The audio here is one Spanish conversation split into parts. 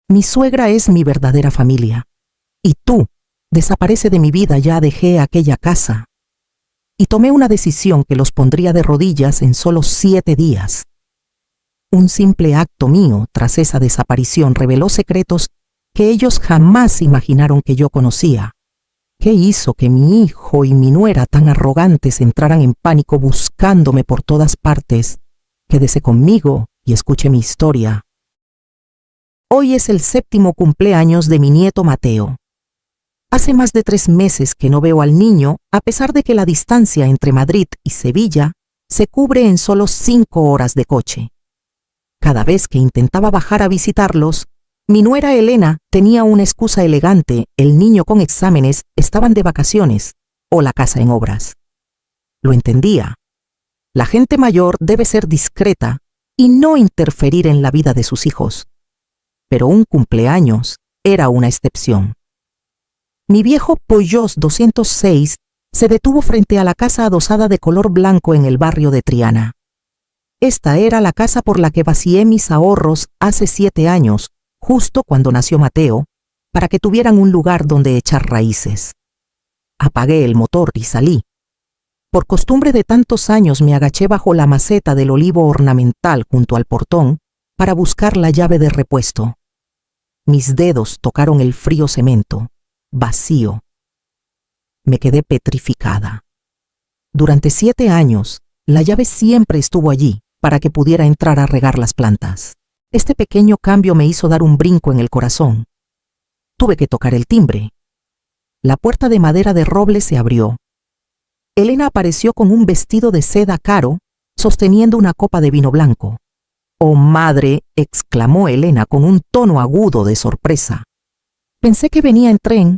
Mi suegra es mi verdadera familia. Y tú, desaparece de mi vida, ya dejé aquella casa. Y tomé una decisión que los pondría de rodillas en solo 7 días. Un simple acto mío tras esa desaparición reveló secretos que ellos jamás imaginaron que yo conocía. ¿Qué hizo que mi hijo y mi nuera tan arrogantes entraran en pánico buscándome por todas partes? Quédese conmigo y escuche mi historia. Hoy es el 7º cumpleaños de mi nieto Mateo. Hace más de 3 meses que no veo al niño, a pesar de que la distancia entre Madrid y Sevilla se cubre en solo 5 horas de coche. Cada vez que intentaba bajar a visitarlos, mi nuera Elena tenía una excusa elegante: el niño con exámenes, estaban de vacaciones o la casa en obras. Lo entendía. La gente mayor debe ser discreta y no interferir en la vida de sus hijos. Pero un cumpleaños era una excepción. Mi viejo Peugeot 206 se detuvo frente a la casa adosada de color blanco en el barrio de Triana. Esta era la casa por la que vacié mis ahorros hace 7 años, justo cuando nació Mateo, para que tuvieran un lugar donde echar raíces. Apagué el motor y salí. Por costumbre de tantos años me agaché bajo la maceta del olivo ornamental junto al portón para buscar la llave de repuesto. Mis dedos tocaron el frío cemento, vacío. Me quedé petrificada. Durante 7 años, la llave siempre estuvo allí para que pudiera entrar a regar las plantas. Este pequeño cambio me hizo dar un brinco en el corazón. Tuve que tocar el timbre. La puerta de madera de roble se abrió. Elena apareció con un vestido de seda caro, sosteniendo una copa de vino blanco. «¡Oh, madre!», exclamó Elena con un tono agudo de sorpresa. «Pensé que venía en tren.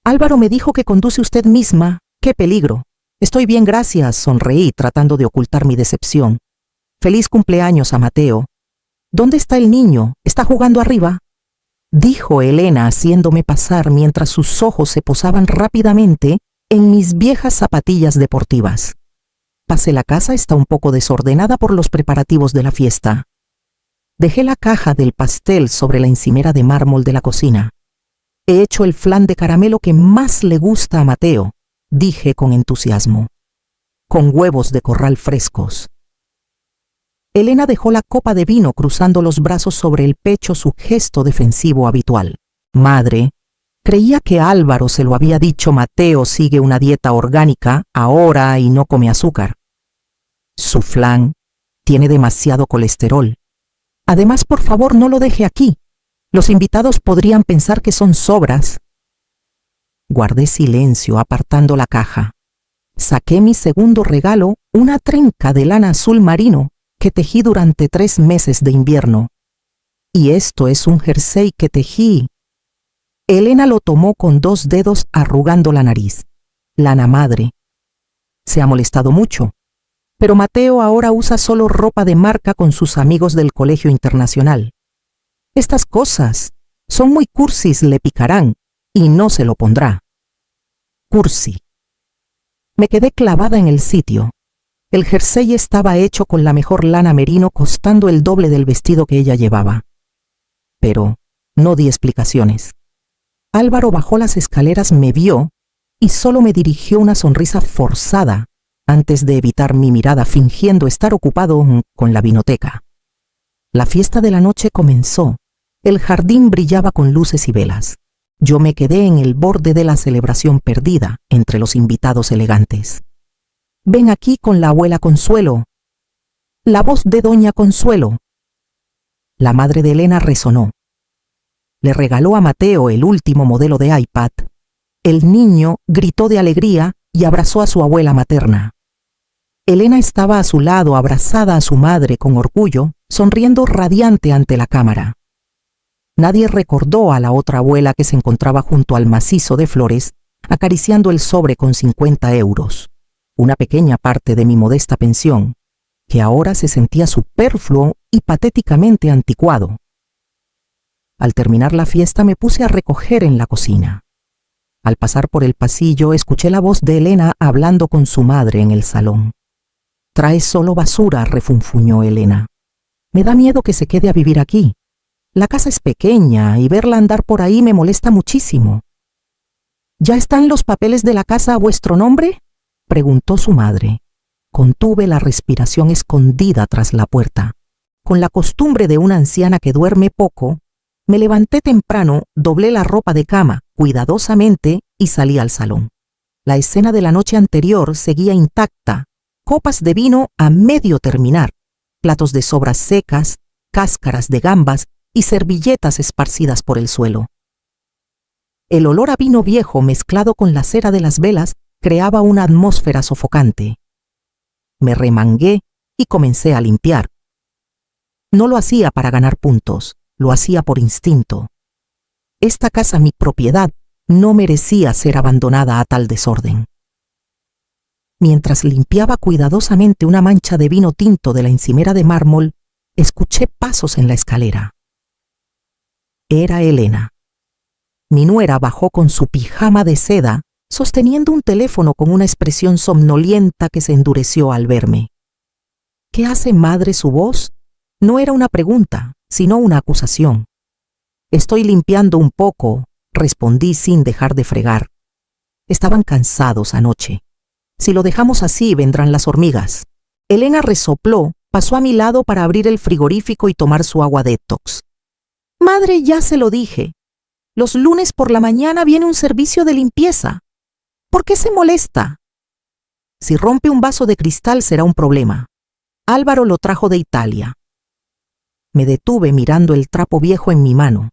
Álvaro me dijo que conduce usted misma. ¡Qué peligro! Estoy bien, gracias», sonreí tratando de ocultar mi decepción. «Feliz cumpleaños a Mateo. ¿Dónde está el niño? ¿Está jugando arriba?», dijo Elena haciéndome pasar mientras sus ojos se posaban rápidamente en mis viejas zapatillas deportivas. Pasé la casa, está un poco desordenada por los preparativos de la fiesta. Dejé la caja del pastel sobre la encimera de mármol de la cocina. «He hecho el flan de caramelo que más le gusta a Mateo», dije con entusiasmo, «con huevos de corral frescos». Elena dejó la copa de vino cruzando los brazos sobre el pecho, su gesto defensivo habitual. «Madre, creía que Álvaro se lo había dicho. Mateo sigue una dieta orgánica ahora y no come azúcar. Su flan tiene demasiado colesterol. Además, por favor, no lo deje aquí. Los invitados podrían pensar que son sobras». Guardé silencio apartando la caja. Saqué mi segundo regalo, una trenca de lana azul marino que tejí durante 3 meses de invierno. «Y esto es un jersey que tejí». Elena lo tomó con 2 dedos arrugando la nariz. «Lana madre. Se ha molestado mucho. Pero Mateo ahora usa solo ropa de marca con sus amigos del colegio internacional. Estas cosas son muy cursis, le picarán y no se lo pondrá». Cursi. Me quedé clavada en el sitio. El jersey estaba hecho con la mejor lana merino, costando el doble del vestido que ella llevaba. Pero no di explicaciones. Álvaro bajó las escaleras, me vio y solo me dirigió una sonrisa forzada antes de evitar mi mirada, fingiendo estar ocupado con la vinoteca. La fiesta de la noche comenzó. El jardín brillaba con luces y velas. Yo me quedé en el borde de la celebración, perdida entre los invitados elegantes. «Ven aquí con la abuela Consuelo». La voz de doña Consuelo. La madre de Elena resonó. Le regaló a Mateo el último modelo de iPad. El niño gritó de alegría y abrazó a su abuela materna. Elena estaba a su lado, abrazada a su madre con orgullo, sonriendo radiante ante la cámara. Nadie recordó a la otra abuela que se encontraba junto al macizo de flores, acariciando el sobre con 50 euros, una pequeña parte de mi modesta pensión, que ahora se sentía superfluo y patéticamente anticuado. Al terminar la fiesta me puse a recoger en la cocina. Al pasar por el pasillo escuché la voz de Elena hablando con su madre en el salón. «Trae solo basura», refunfuñó Elena. «Me da miedo que se quede a vivir aquí. La casa es pequeña y verla andar por ahí me molesta muchísimo. ¿Ya están los papeles de la casa a vuestro nombre?, preguntó su madre. Contuve la respiración escondida tras la puerta. Con la costumbre de una anciana que duerme poco, me levanté temprano, doblé la ropa de cama cuidadosamente y salí al salón. La escena de la noche anterior seguía intacta: copas de vino a medio terminar, platos de sobras secas, cáscaras de gambas y servilletas esparcidas por el suelo. El olor a vino viejo mezclado con la cera de las velas creaba una atmósfera sofocante. Me remangué y comencé a limpiar. No lo hacía para ganar puntos, lo hacía por instinto. Esta casa, mi propiedad, no merecía ser abandonada a tal desorden. Mientras limpiaba cuidadosamente una mancha de vino tinto de la encimera de mármol, escuché pasos en la escalera. Era Elena. Mi nuera bajó con su pijama de seda, sosteniendo un teléfono con una expresión somnolienta que se endureció al verme. ¿Qué hace, madre? Su voz no era una pregunta, sino una acusación. Estoy limpiando un poco, respondí sin dejar de fregar. Estaban cansados anoche. Si lo dejamos así, vendrán las hormigas. Elena resopló, pasó a mi lado para abrir el frigorífico y tomar su agua detox. Madre, ya se lo dije. Los lunes por la mañana viene un servicio de limpieza. ¿Por qué se molesta? Si rompe un vaso de cristal será un problema. Álvaro lo trajo de Italia. Me detuve mirando el trapo viejo en mi mano.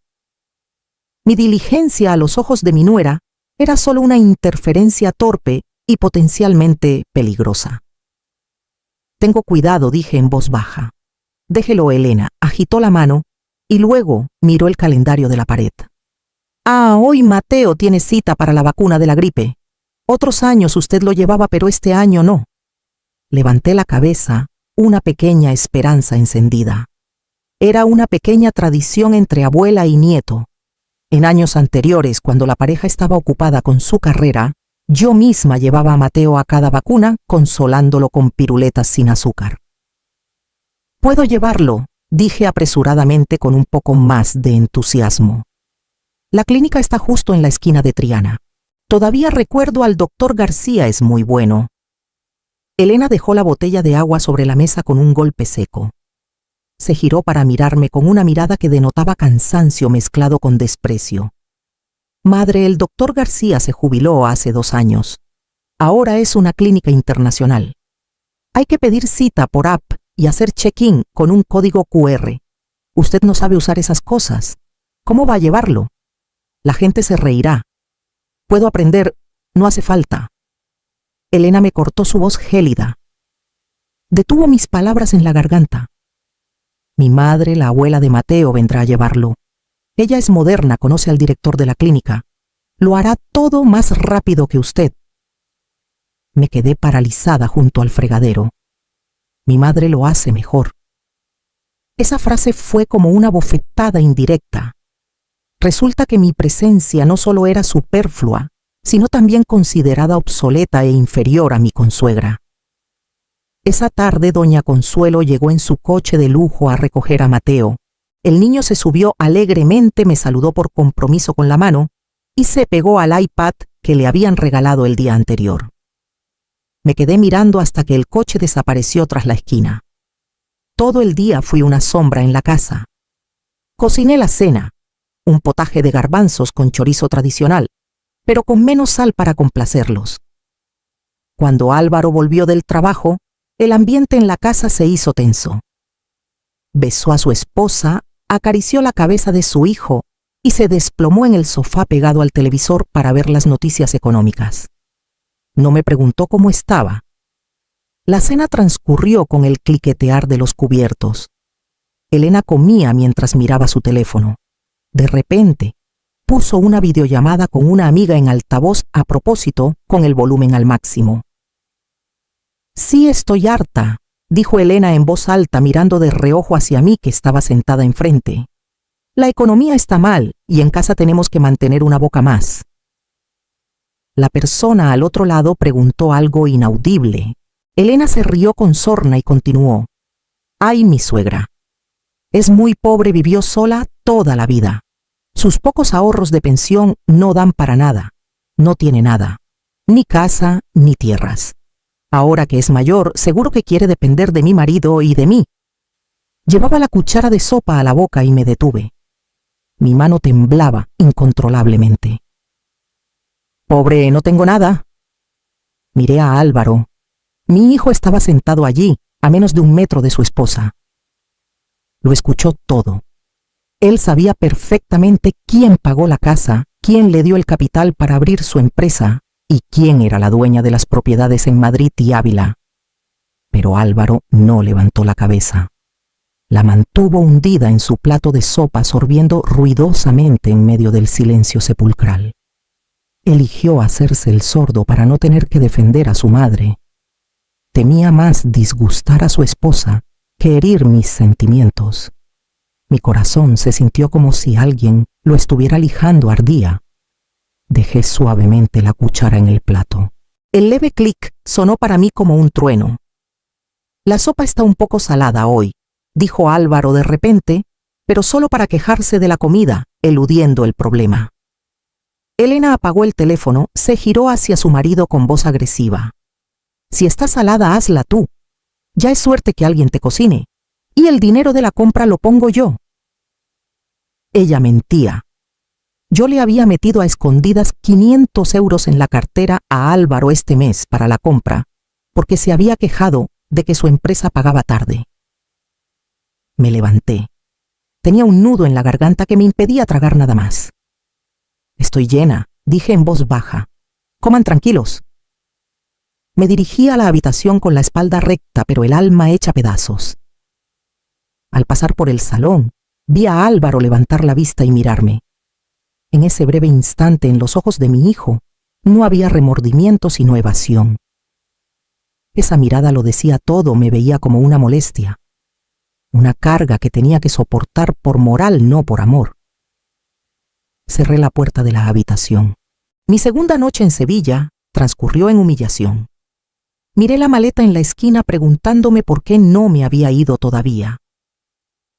Mi diligencia a los ojos de mi nuera era solo una interferencia torpe y potencialmente peligrosa. Tengo cuidado, dije en voz baja. Déjelo, Elena. Agitó la mano y luego miró el calendario de la pared. Ah, hoy Mateo tiene cita para la vacuna de la gripe. Otros años usted lo llevaba, pero este año no. Levanté la cabeza, una pequeña esperanza encendida. Era una pequeña tradición entre abuela y nieto. En años anteriores, cuando la pareja estaba ocupada con su carrera, yo misma llevaba a Mateo a cada vacuna, consolándolo con piruletas sin azúcar. «Puedo llevarlo», dije apresuradamente con un poco más de entusiasmo. La clínica está justo en la esquina de Triana. Todavía recuerdo al doctor García, es muy bueno. Elena dejó la botella de agua sobre la mesa con un golpe seco. Se giró para mirarme con una mirada que denotaba cansancio mezclado con desprecio. Madre, el doctor García se jubiló hace 2 años. Ahora es una clínica internacional. Hay que pedir cita por app y hacer check-in con un código QR. Usted no sabe usar esas cosas. ¿Cómo va a llevarlo? La gente se reirá. Puedo aprender, no hace falta. Elena me cortó su voz gélida. Detuvo mis palabras en la garganta. Mi madre, la abuela de Mateo, vendrá a llevarlo. Ella es moderna, conoce al director de la clínica. Lo hará todo más rápido que usted. Me quedé paralizada junto al fregadero. Mi madre lo hace mejor. Esa frase fue como una bofetada indirecta. Resulta que mi presencia no solo era superflua, sino también considerada obsoleta e inferior a mi consuegra. Esa tarde doña Consuelo llegó en su coche de lujo a recoger a Mateo. El niño se subió alegremente, me saludó por compromiso con la mano y se pegó al iPad que le habían regalado el día anterior. Me quedé mirando hasta que el coche desapareció tras la esquina. Todo el día fui una sombra en la casa. Cociné la cena, un potaje de garbanzos con chorizo tradicional, pero con menos sal para complacerlos. Cuando Álvaro volvió del trabajo, el ambiente en la casa se hizo tenso. Besó a su esposa, acarició la cabeza de su hijo y se desplomó en el sofá pegado al televisor para ver las noticias económicas. No me preguntó cómo estaba. La cena transcurrió con el cliquetear de los cubiertos. Elena comía mientras miraba su teléfono. De repente, puso una videollamada con una amiga en altavoz a propósito, con el volumen al máximo. «Sí, estoy harta», dijo Elena en voz alta mirando de reojo hacia mí que estaba sentada enfrente. «La economía está mal y en casa tenemos que mantener una boca más». La persona al otro lado preguntó algo inaudible. Elena se rió con sorna y continuó. «Ay, mi suegra. Es muy pobre, vivió sola toda la vida. Sus pocos ahorros de pensión no dan para nada. No tiene nada, ni casa ni tierras. Ahora que es mayor, seguro que quiere depender de mi marido y de mí. Llevaba la cuchara de sopa a la boca y me detuve. Mi mano temblaba incontrolablemente. Pobre, no tengo nada. Miré a Álvaro. Mi hijo estaba sentado allí, a menos de 1 metro de su esposa. Lo escuchó todo. Él sabía perfectamente quién pagó la casa, quién le dio el capital para abrir su empresa y quién era la dueña de las propiedades en Madrid y Ávila. Pero Álvaro no levantó la cabeza. La mantuvo hundida en su plato de sopa, sorbiendo ruidosamente en medio del silencio sepulcral. Eligió hacerse el sordo para no tener que defender a su madre. Temía más disgustar a su esposa que herir mis sentimientos. Mi corazón se sintió como si alguien lo estuviera lijando, ardía. Dejé suavemente la cuchara en el plato. El leve clic sonó para mí como un trueno. La sopa está un poco salada hoy, dijo Álvaro de repente, pero solo para quejarse de la comida, eludiendo el problema. Elena apagó el teléfono, se giró hacia su marido con voz agresiva. Si está salada, hazla tú. Ya es suerte que alguien te cocine. Y el dinero de la compra lo pongo yo. Ella mentía. Yo le había metido a escondidas 500 euros en la cartera a Álvaro este mes para la compra, porque se había quejado de que su empresa pagaba tarde. Me levanté. Tenía un nudo en la garganta que me impedía tragar nada más. Estoy llena, dije en voz baja. Coman tranquilos. Me dirigí a la habitación con la espalda recta, pero el alma hecha pedazos. Al pasar por el salón, vi a Álvaro levantar la vista y mirarme. En ese breve instante, en los ojos de mi hijo, no había remordimiento sino evasión. Esa mirada lo decía todo, me veía como una molestia, una carga que tenía que soportar por moral, no por amor. Cerré la puerta de la habitación. Mi segunda noche en Sevilla transcurrió en humillación. Miré la maleta en la esquina preguntándome por qué no me había ido todavía.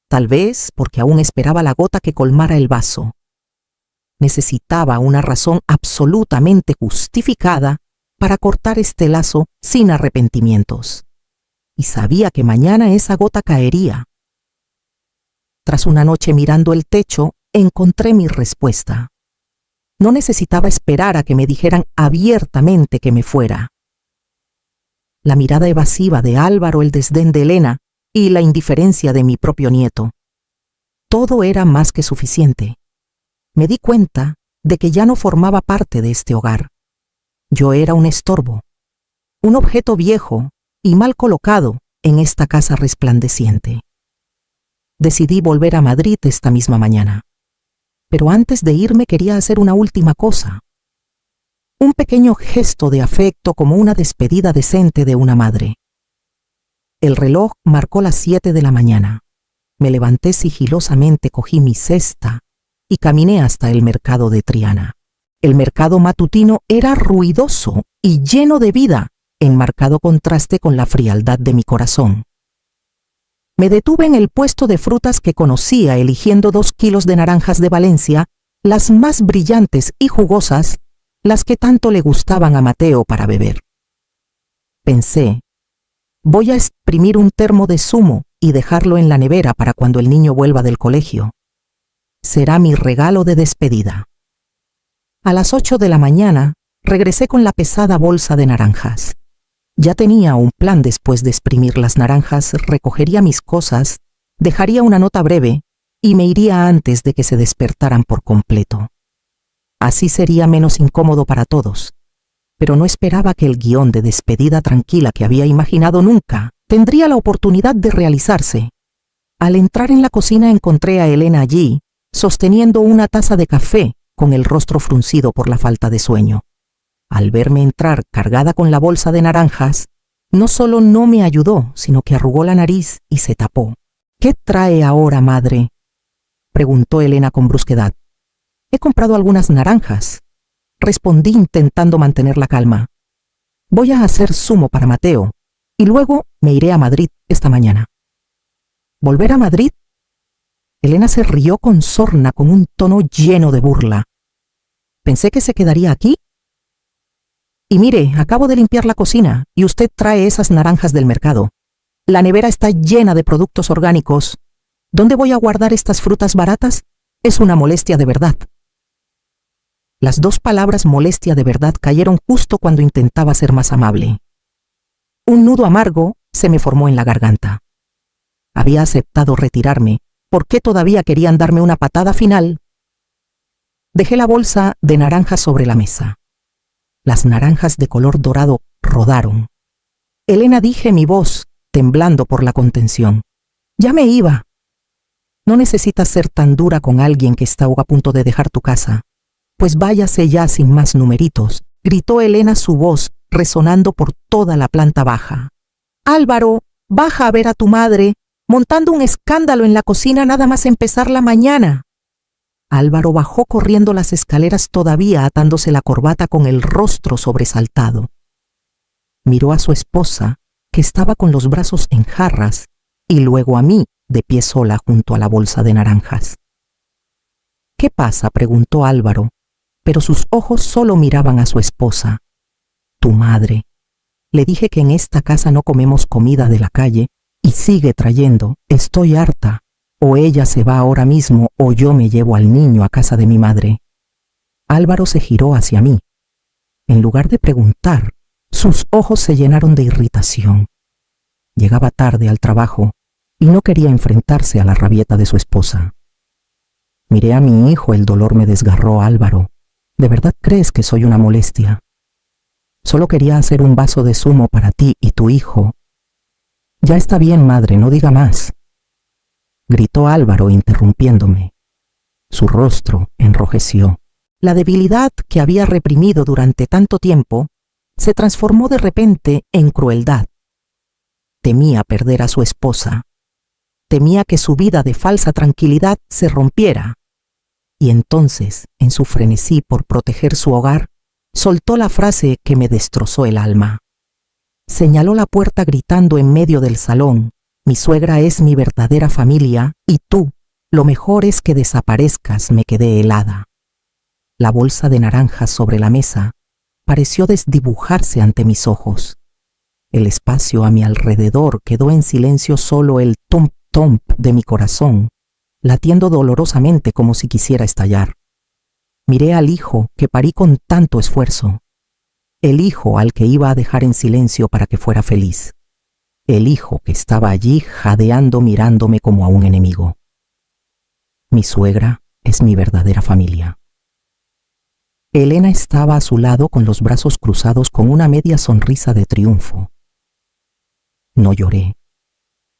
Tal vez porque aún esperaba la gota que colmara el vaso. Necesitaba una razón absolutamente justificada para cortar este lazo sin arrepentimientos. Y sabía que mañana esa gota caería. Tras una noche mirando el techo, encontré mi respuesta. No necesitaba esperar a que me dijeran abiertamente que me fuera. La mirada evasiva de Álvaro, el desdén de Elena y la indiferencia de mi propio nieto. Todo era más que suficiente. Me di cuenta de que ya no formaba parte de este hogar. Yo era un estorbo, un objeto viejo y mal colocado en esta casa resplandeciente. Decidí volver a Madrid esta misma mañana. Pero antes de irme quería hacer una última cosa. Un pequeño gesto de afecto como una despedida decente de una madre. El reloj marcó las 7 de la mañana. Me levanté sigilosamente, cogí mi cesta y caminé hasta el mercado de Triana. El mercado matutino era ruidoso y lleno de vida, en marcado contraste con la frialdad de mi corazón. Me detuve en el puesto de frutas que conocía, eligiendo 2 kilos de naranjas de Valencia, las más brillantes y jugosas, las que tanto le gustaban a Mateo para beber. Pensé, voy a exprimir un termo de zumo y dejarlo en la nevera para cuando el niño vuelva del colegio. Será mi regalo de despedida. A las 8 de la mañana regresé con la pesada bolsa de naranjas. Ya tenía un plan. Después de exprimir las naranjas, recogería mis cosas, dejaría una nota breve y me iría antes de que se despertaran por completo. Así sería menos incómodo para todos. Pero no esperaba que el guión de despedida tranquila que había imaginado nunca tendría la oportunidad de realizarse. Al entrar en la cocina encontré a Elena allí, sosteniendo una taza de café con el rostro fruncido por la falta de sueño. Al verme entrar cargada con la bolsa de naranjas, no solo no me ayudó, sino que arrugó la nariz y se tapó. ¿Qué trae ahora, madre?, preguntó Elena con brusquedad. He comprado algunas naranjas, respondí intentando mantener la calma. Voy a hacer zumo para Mateo y luego me iré a Madrid esta mañana. ¿Volver a Madrid? Elena se rió con sorna, con un tono lleno de burla. Pensé que se quedaría aquí. Y mire, acabo de limpiar la cocina y usted trae esas naranjas del mercado. La nevera está llena de productos orgánicos. ¿Dónde voy a guardar estas frutas baratas? Es una molestia de verdad. Las dos palabras molestia de verdad cayeron justo cuando intentaba ser más amable. Un nudo amargo se me formó en la garganta. Había aceptado retirarme. ¿Por qué todavía querían darme una patada final? Dejé la bolsa de naranjas sobre la mesa. Las naranjas de color dorado rodaron. Elena, dije mi voz, temblando por la contención. Ya me iba. No necesitas ser tan dura con alguien que está a punto de dejar tu casa. Pues váyase ya sin más numeritos, gritó Elena, su voz resonando por toda la planta baja. Álvaro, baja a ver a tu madre, montando un escándalo en la cocina nada más empezar la mañana. Álvaro bajó corriendo las escaleras todavía atándose la corbata con el rostro sobresaltado. Miró a su esposa, que estaba con los brazos en jarras, y luego a mí, de pie sola junto a la bolsa de naranjas. ¿Qué pasa?, preguntó Álvaro, pero sus ojos solo miraban a su esposa. Tu madre. Le dije que en esta casa no comemos comida de la calle, y sigue trayendo. Estoy harta. O ella se va ahora mismo o yo me llevo al niño a casa de mi madre. Álvaro se giró hacia mí. En lugar de preguntar, sus ojos se llenaron de irritación. Llegaba tarde al trabajo y no quería enfrentarse a la rabieta de su esposa. Miré a mi hijo, el dolor me desgarró. Álvaro, ¿de verdad crees que soy una molestia? Solo quería hacer un vaso de zumo para ti y tu hijo. Ya está bien, madre, no diga más. Gritó Álvaro interrumpiéndome. Su rostro enrojeció. La debilidad que había reprimido durante tanto tiempo se transformó de repente en crueldad. Temía perder a su esposa. Temía que su vida de falsa tranquilidad se rompiera. Y entonces, en su frenesí por proteger su hogar, soltó la frase que me destrozó el alma. Señaló la puerta gritando en medio del salón. Mi suegra es mi verdadera familia y tú, lo mejor es que desaparezcas. Me quedé helada. La bolsa de naranjas sobre la mesa pareció desdibujarse ante mis ojos. El espacio a mi alrededor quedó en silencio, solo el tump-tump de mi corazón, latiendo dolorosamente como si quisiera estallar. Miré al hijo que parí con tanto esfuerzo, el hijo al que iba a dejar en silencio para que fuera feliz. El hijo que estaba allí jadeando mirándome como a un enemigo. Mi suegra es mi verdadera familia. Elena estaba a su lado con los brazos cruzados con una media sonrisa de triunfo. No lloré.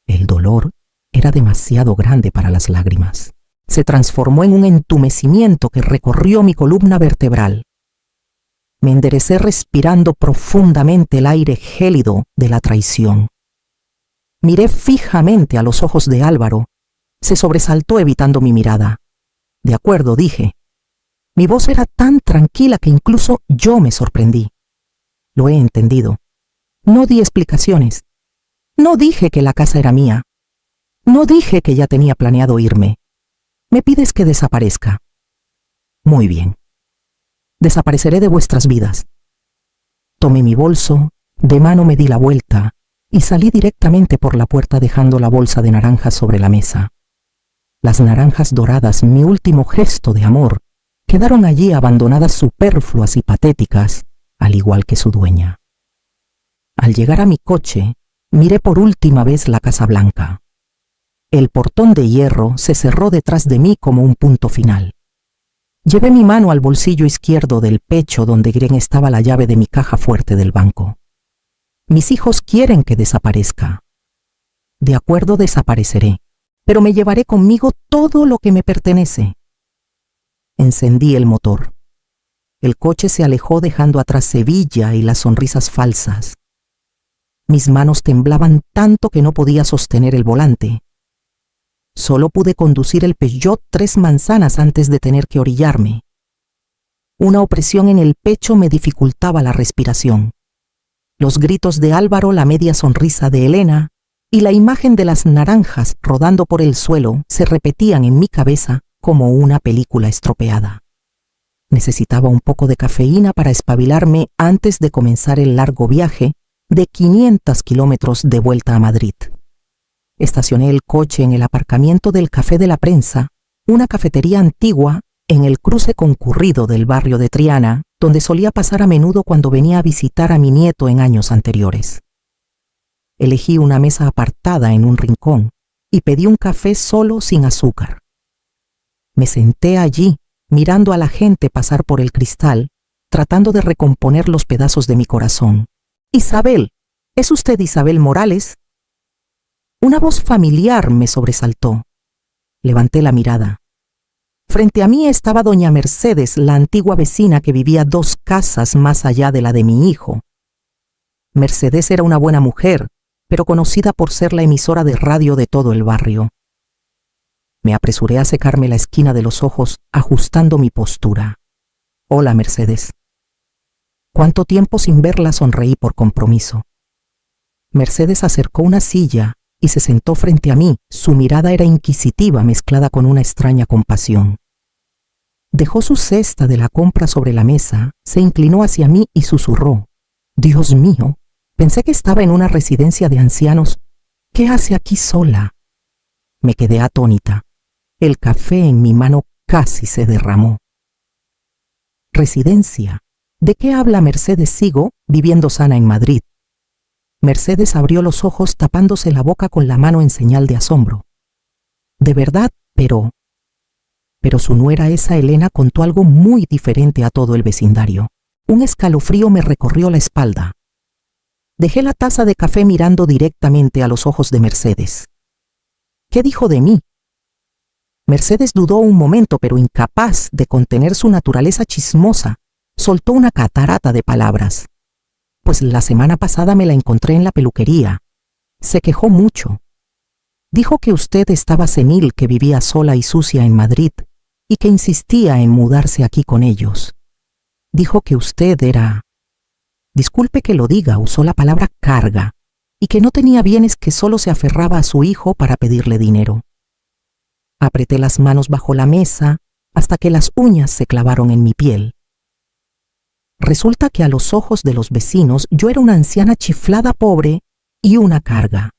El dolor era demasiado grande para las lágrimas. Se transformó en un entumecimiento que recorrió mi columna vertebral. Me enderecé respirando profundamente el aire gélido de la traición. Miré fijamente a los ojos de Álvaro. Se sobresaltó evitando mi mirada. De acuerdo, dije. Mi voz era tan tranquila que incluso yo me sorprendí. Lo he entendido. No di explicaciones. No dije que la casa era mía. No dije que ya tenía planeado irme. Me pides que desaparezca. Muy bien. Desapareceré de vuestras vidas. Tomé mi bolso, de mano me di la vuelta y salí directamente por la puerta dejando la bolsa de naranjas sobre la mesa. Las naranjas doradas, mi último gesto de amor, quedaron allí abandonadas, superfluas y patéticas, al igual que su dueña. Al llegar a mi coche, miré por última vez la Casa Blanca. El portón de hierro se cerró detrás de mí como un punto final. Llevé mi mano al bolsillo izquierdo del pecho donde estaba la llave de mi caja fuerte del banco. Mis hijos quieren que desaparezca. De acuerdo, desapareceré, pero me llevaré conmigo todo lo que me pertenece. Encendí el motor. El coche se alejó dejando atrás Sevilla y las sonrisas falsas. Mis manos temblaban tanto que no podía sostener el volante. Solo pude conducir el Peugeot 3 manzanas antes de tener que orillarme. Una opresión en el pecho me dificultaba la respiración. Los gritos de Álvaro, la media sonrisa de Elena, y la imagen de las naranjas rodando por el suelo se repetían en mi cabeza como una película estropeada. Necesitaba un poco de cafeína para espabilarme antes de comenzar el largo viaje de 500 kilómetros de vuelta a Madrid. Estacioné el coche en el aparcamiento del Café de la Prensa, una cafetería antigua en el cruce concurrido del barrio de Triana, donde solía pasar a menudo cuando venía a visitar a mi nieto en años anteriores. Elegí una mesa apartada en un rincón y pedí un café solo sin azúcar. Me senté allí, mirando a la gente pasar por el cristal, tratando de recomponer los pedazos de mi corazón. «Isabel, ¿es usted Isabel Morales?» Una voz familiar me sobresaltó. Levanté la mirada. Frente a mí estaba doña Mercedes, la antigua vecina que vivía 2 casas más allá de la de mi hijo. Mercedes era una buena mujer, pero conocida por ser la emisora de radio de todo el barrio. Me apresuré a secarme la esquina de los ojos, ajustando mi postura. «Hola, Mercedes». ¿Cuánto tiempo sin verla?, sonreí por compromiso. Mercedes acercó una silla y se sentó frente a mí. Su mirada era inquisitiva mezclada con una extraña compasión. Dejó su cesta de la compra sobre la mesa, se inclinó hacia mí y susurró: «Dios mío, pensé que estaba en una residencia de ancianos. ¿Qué hace aquí sola?» Me quedé atónita. El café en mi mano casi se derramó. «Residencia. ¿De qué habla Mercedes? Sigo viviendo sana en Madrid». Mercedes abrió los ojos tapándose la boca con la mano en señal de asombro. «¿De verdad? Pero su nuera, esa Elena, contó algo muy diferente a todo el vecindario». Un escalofrío me recorrió la espalda. Dejé la taza de café mirando directamente a los ojos de Mercedes. «¿Qué dijo de mí?» Mercedes dudó un momento, pero incapaz de contener su naturaleza chismosa, soltó una catarata de palabras. «Pues la semana pasada me la encontré en la peluquería. Se quejó mucho. Dijo que usted estaba senil, que vivía sola y sucia en Madrid y que insistía en mudarse aquí con ellos. Dijo que usted era... disculpe que lo diga, usó la palabra carga, y que no tenía bienes, que solo se aferraba a su hijo para pedirle dinero». Apreté las manos bajo la mesa hasta que las uñas se clavaron en mi piel. Resulta que a los ojos de los vecinos yo era una anciana chiflada, pobre y una carga.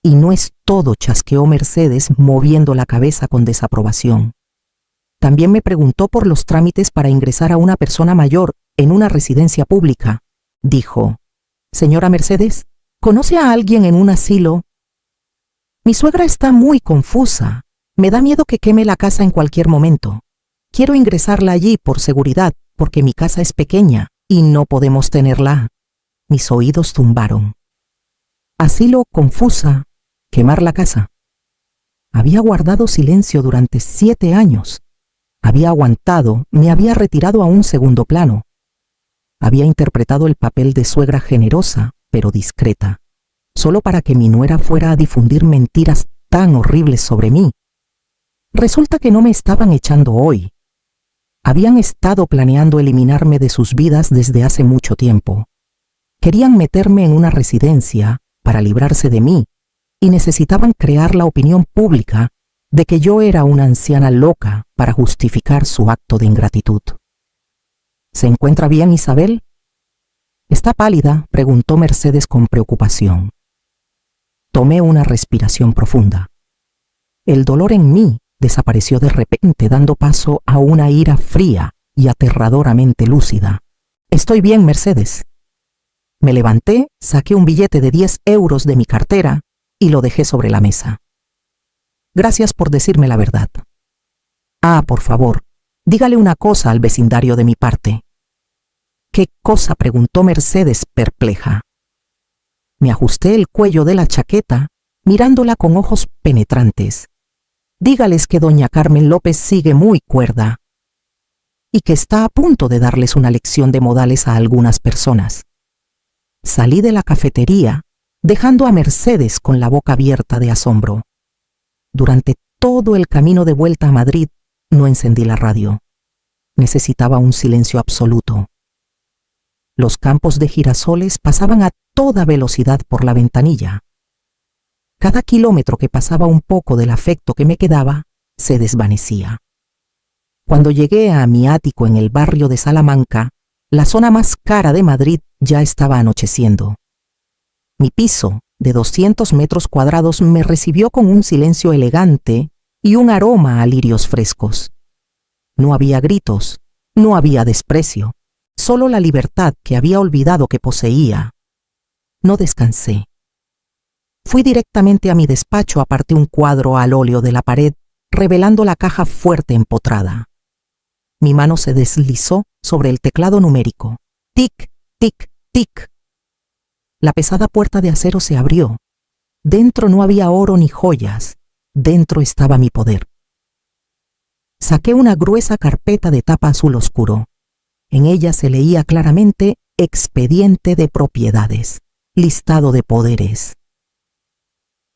«Y no es todo», chasqueó Mercedes, moviendo la cabeza con desaprobación. «También me preguntó por los trámites para ingresar a una persona mayor en una residencia pública». Dijo: «Señora Mercedes, ¿conoce a alguien en un asilo?» «Mi suegra está muy confusa. Me da miedo que queme la casa en cualquier momento. Quiero ingresarla allí por seguridad, porque mi casa es pequeña y no podemos tenerla». Mis oídos zumbaron. «Asilo, confusa, quemar la casa». Había guardado silencio durante 7 años. Había aguantado, me había retirado a un segundo plano. Había interpretado el papel de suegra generosa, pero discreta, solo para que mi nuera fuera a difundir mentiras tan horribles sobre mí. Resulta que no me estaban echando hoy. Habían estado planeando eliminarme de sus vidas desde hace mucho tiempo. Querían meterme en una residencia para librarse de mí y necesitaban crear la opinión pública de que yo era una anciana loca para justificar su acto de ingratitud. «¿Se encuentra bien, Isabel?» «¿Está pálida?», preguntó Mercedes con preocupación. Tomé una respiración profunda. El dolor en mí desapareció de repente, dando paso a una ira fría y aterradoramente lúcida. «Estoy bien, Mercedes». Me levanté, saqué un billete de 10 euros de mi cartera y lo dejé sobre la mesa. «Gracias por decirme la verdad. Ah, por favor, dígale una cosa al vecindario de mi parte». «¿Qué cosa?», preguntó Mercedes, perpleja. Me ajusté el cuello de la chaqueta, mirándola con ojos penetrantes. «Dígales que doña Carmen López sigue muy cuerda y que está a punto de darles una lección de modales a algunas personas». Salí de la cafetería, dejando a Mercedes con la boca abierta de asombro. Durante todo el camino de vuelta a Madrid, no encendí la radio. Necesitaba un silencio absoluto. Los campos de girasoles pasaban a toda velocidad por la ventanilla. Cada kilómetro que pasaba un poco del afecto que me quedaba se desvanecía. Cuando llegué a mi ático en el barrio de Salamanca, la zona más cara de Madrid, ya estaba anocheciendo. Mi piso, de 200 metros cuadrados, me recibió con un silencio elegante y un aroma a lirios frescos. No había gritos, no había desprecio, solo la libertad que había olvidado que poseía. No descansé. Fui directamente a mi despacho, aparté un cuadro al óleo de la pared, revelando la caja fuerte empotrada. Mi mano se deslizó sobre el teclado numérico. Tic, tic, tic. La pesada puerta de acero se abrió. Dentro no había oro ni joyas. Dentro estaba mi poder. Saqué una gruesa carpeta de tapa azul oscuro. En ella se leía claramente: expediente de propiedades, listado de poderes.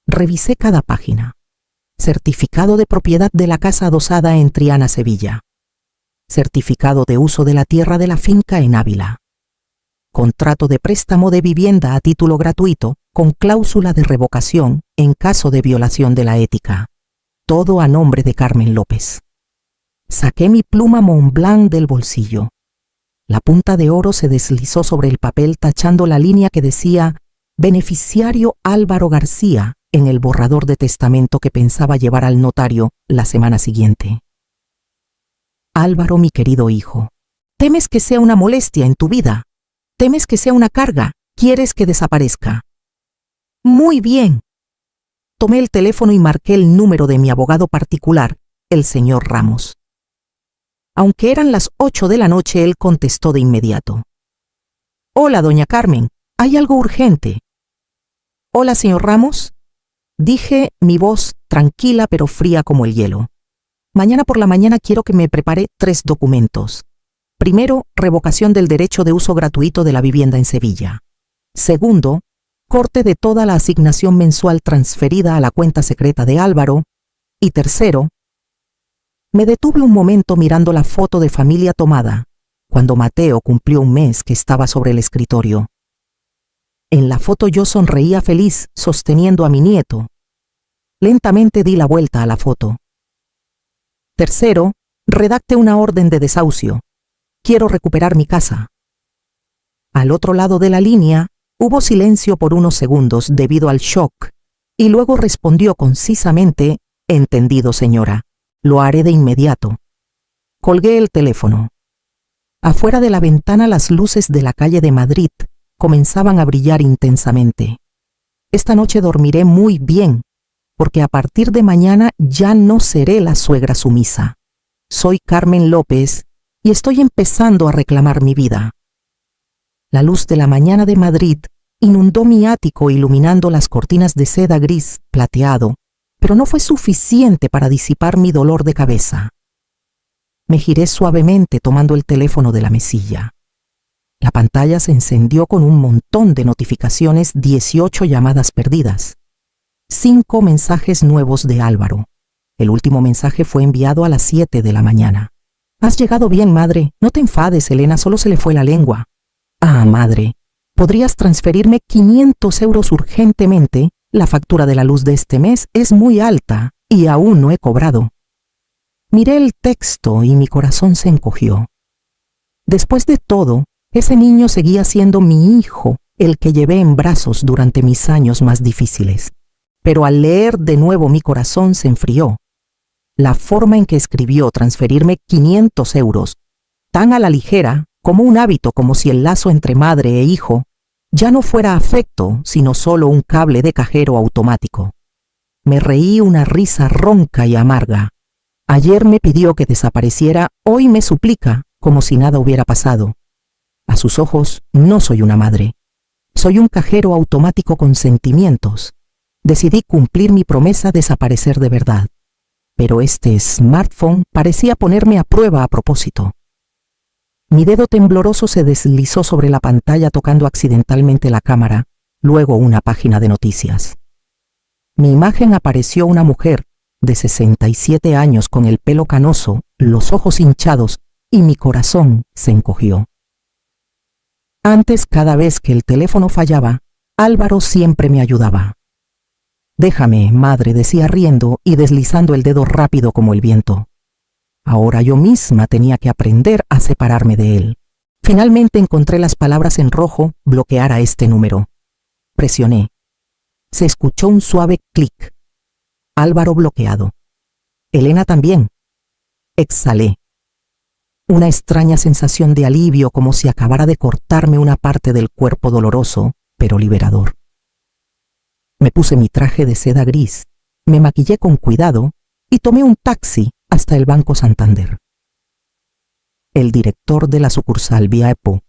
Revisé cada página. Certificado de propiedad de la casa adosada en Triana, Sevilla. Certificado de uso de la tierra de la finca en Ávila. Contrato de préstamo de vivienda a título gratuito con cláusula de revocación en caso de violación de la ética. Todo a nombre de Carmen López. Saqué mi pluma Montblanc del bolsillo. La punta de oro se deslizó sobre el papel, tachando la línea que decía beneficiario Álvaro García en el borrador de testamento que pensaba llevar al notario la semana siguiente. Álvaro, mi querido hijo, ¿temes que sea una molestia en tu vida? ¿Temes que sea una carga? ¿Quieres que desaparezca? Muy bien. Tomé el teléfono y marqué el número de mi abogado particular, el señor Ramos. Aunque eran las 8 de la noche, él contestó de inmediato. Hola, doña Carmen, ¿hay algo urgente? Hola, señor Ramos, dije, mi voz tranquila pero fría como el hielo. Mañana por la mañana quiero que me prepare 3 documentos. Primero, revocación del derecho de uso gratuito de la vivienda en Sevilla. Segundo, corte de toda la asignación mensual transferida a la cuenta secreta de Álvaro. Y tercero, me detuve un momento mirando la foto de familia tomada, cuando Mateo cumplió un mes, que estaba sobre el escritorio. En la foto yo sonreía feliz, sosteniendo a mi nieto. Lentamente di la vuelta a la foto. Tercero, redacte una orden de desahucio. Quiero recuperar mi casa. Al otro lado de la línea, hubo silencio por unos segundos debido al shock, y luego respondió concisamente: entendido, señora. Lo haré de inmediato. Colgué el teléfono. Afuera de la ventana las luces de la calle de Madrid comenzaban a brillar intensamente. Esta noche dormiré muy bien, porque a partir de mañana ya no seré la suegra sumisa. Soy Carmen López y estoy empezando a reclamar mi vida. La luz de la mañana de Madrid inundó mi ático, iluminando las cortinas de seda gris plateado, pero no fue suficiente para disipar mi dolor de cabeza. Me giré suavemente tomando el teléfono de la mesilla. La pantalla se encendió con un montón de notificaciones: 18 llamadas perdidas, 5 mensajes nuevos de Álvaro. El último mensaje fue enviado a las 7 de la mañana. Has llegado bien, madre. No te enfades, Elena, solo se le fue la lengua. Ah, madre, ¿podrías transferirme 500 euros urgentemente? La factura de la luz de este mes es muy alta y aún no he cobrado. Miré el texto y mi corazón se encogió. Después de todo, ese niño seguía siendo mi hijo, el que llevé en brazos durante mis años más difíciles. Pero al leer de nuevo mi corazón se enfrió. La forma en que escribió transferirme 500 euros, tan a la ligera, como un hábito, como si el lazo entre madre e hijo ya no fuera afecto, sino solo un cable de cajero automático. Me reí una risa ronca y amarga. Ayer me pidió que desapareciera, hoy me suplica, como si nada hubiera pasado. A sus ojos, no soy una madre. Soy un cajero automático con sentimientos. Decidí cumplir mi promesa: desaparecer de verdad. Pero este smartphone parecía ponerme a prueba a propósito. Mi dedo tembloroso se deslizó sobre la pantalla, tocando accidentalmente la cámara, luego una página de noticias. Mi imagen apareció: una mujer de 67 años con el pelo canoso, los ojos hinchados, y mi corazón se encogió. Antes, cada vez que el teléfono fallaba, Álvaro siempre me ayudaba. Déjame, madre, decía riendo y deslizando el dedo rápido como el viento. Ahora yo misma tenía que aprender a separarme de él. Finalmente encontré las palabras en rojo: bloquear a este número. Presioné. Se escuchó un suave clic. Álvaro bloqueado. Elena también. Exhalé. Una extraña sensación de alivio, como si acabara de cortarme una parte del cuerpo, doloroso, pero liberador. Me puse mi traje de seda gris, me maquillé con cuidado y tomé un taxi hasta el Banco Santander. El director de la sucursal Vía EPO,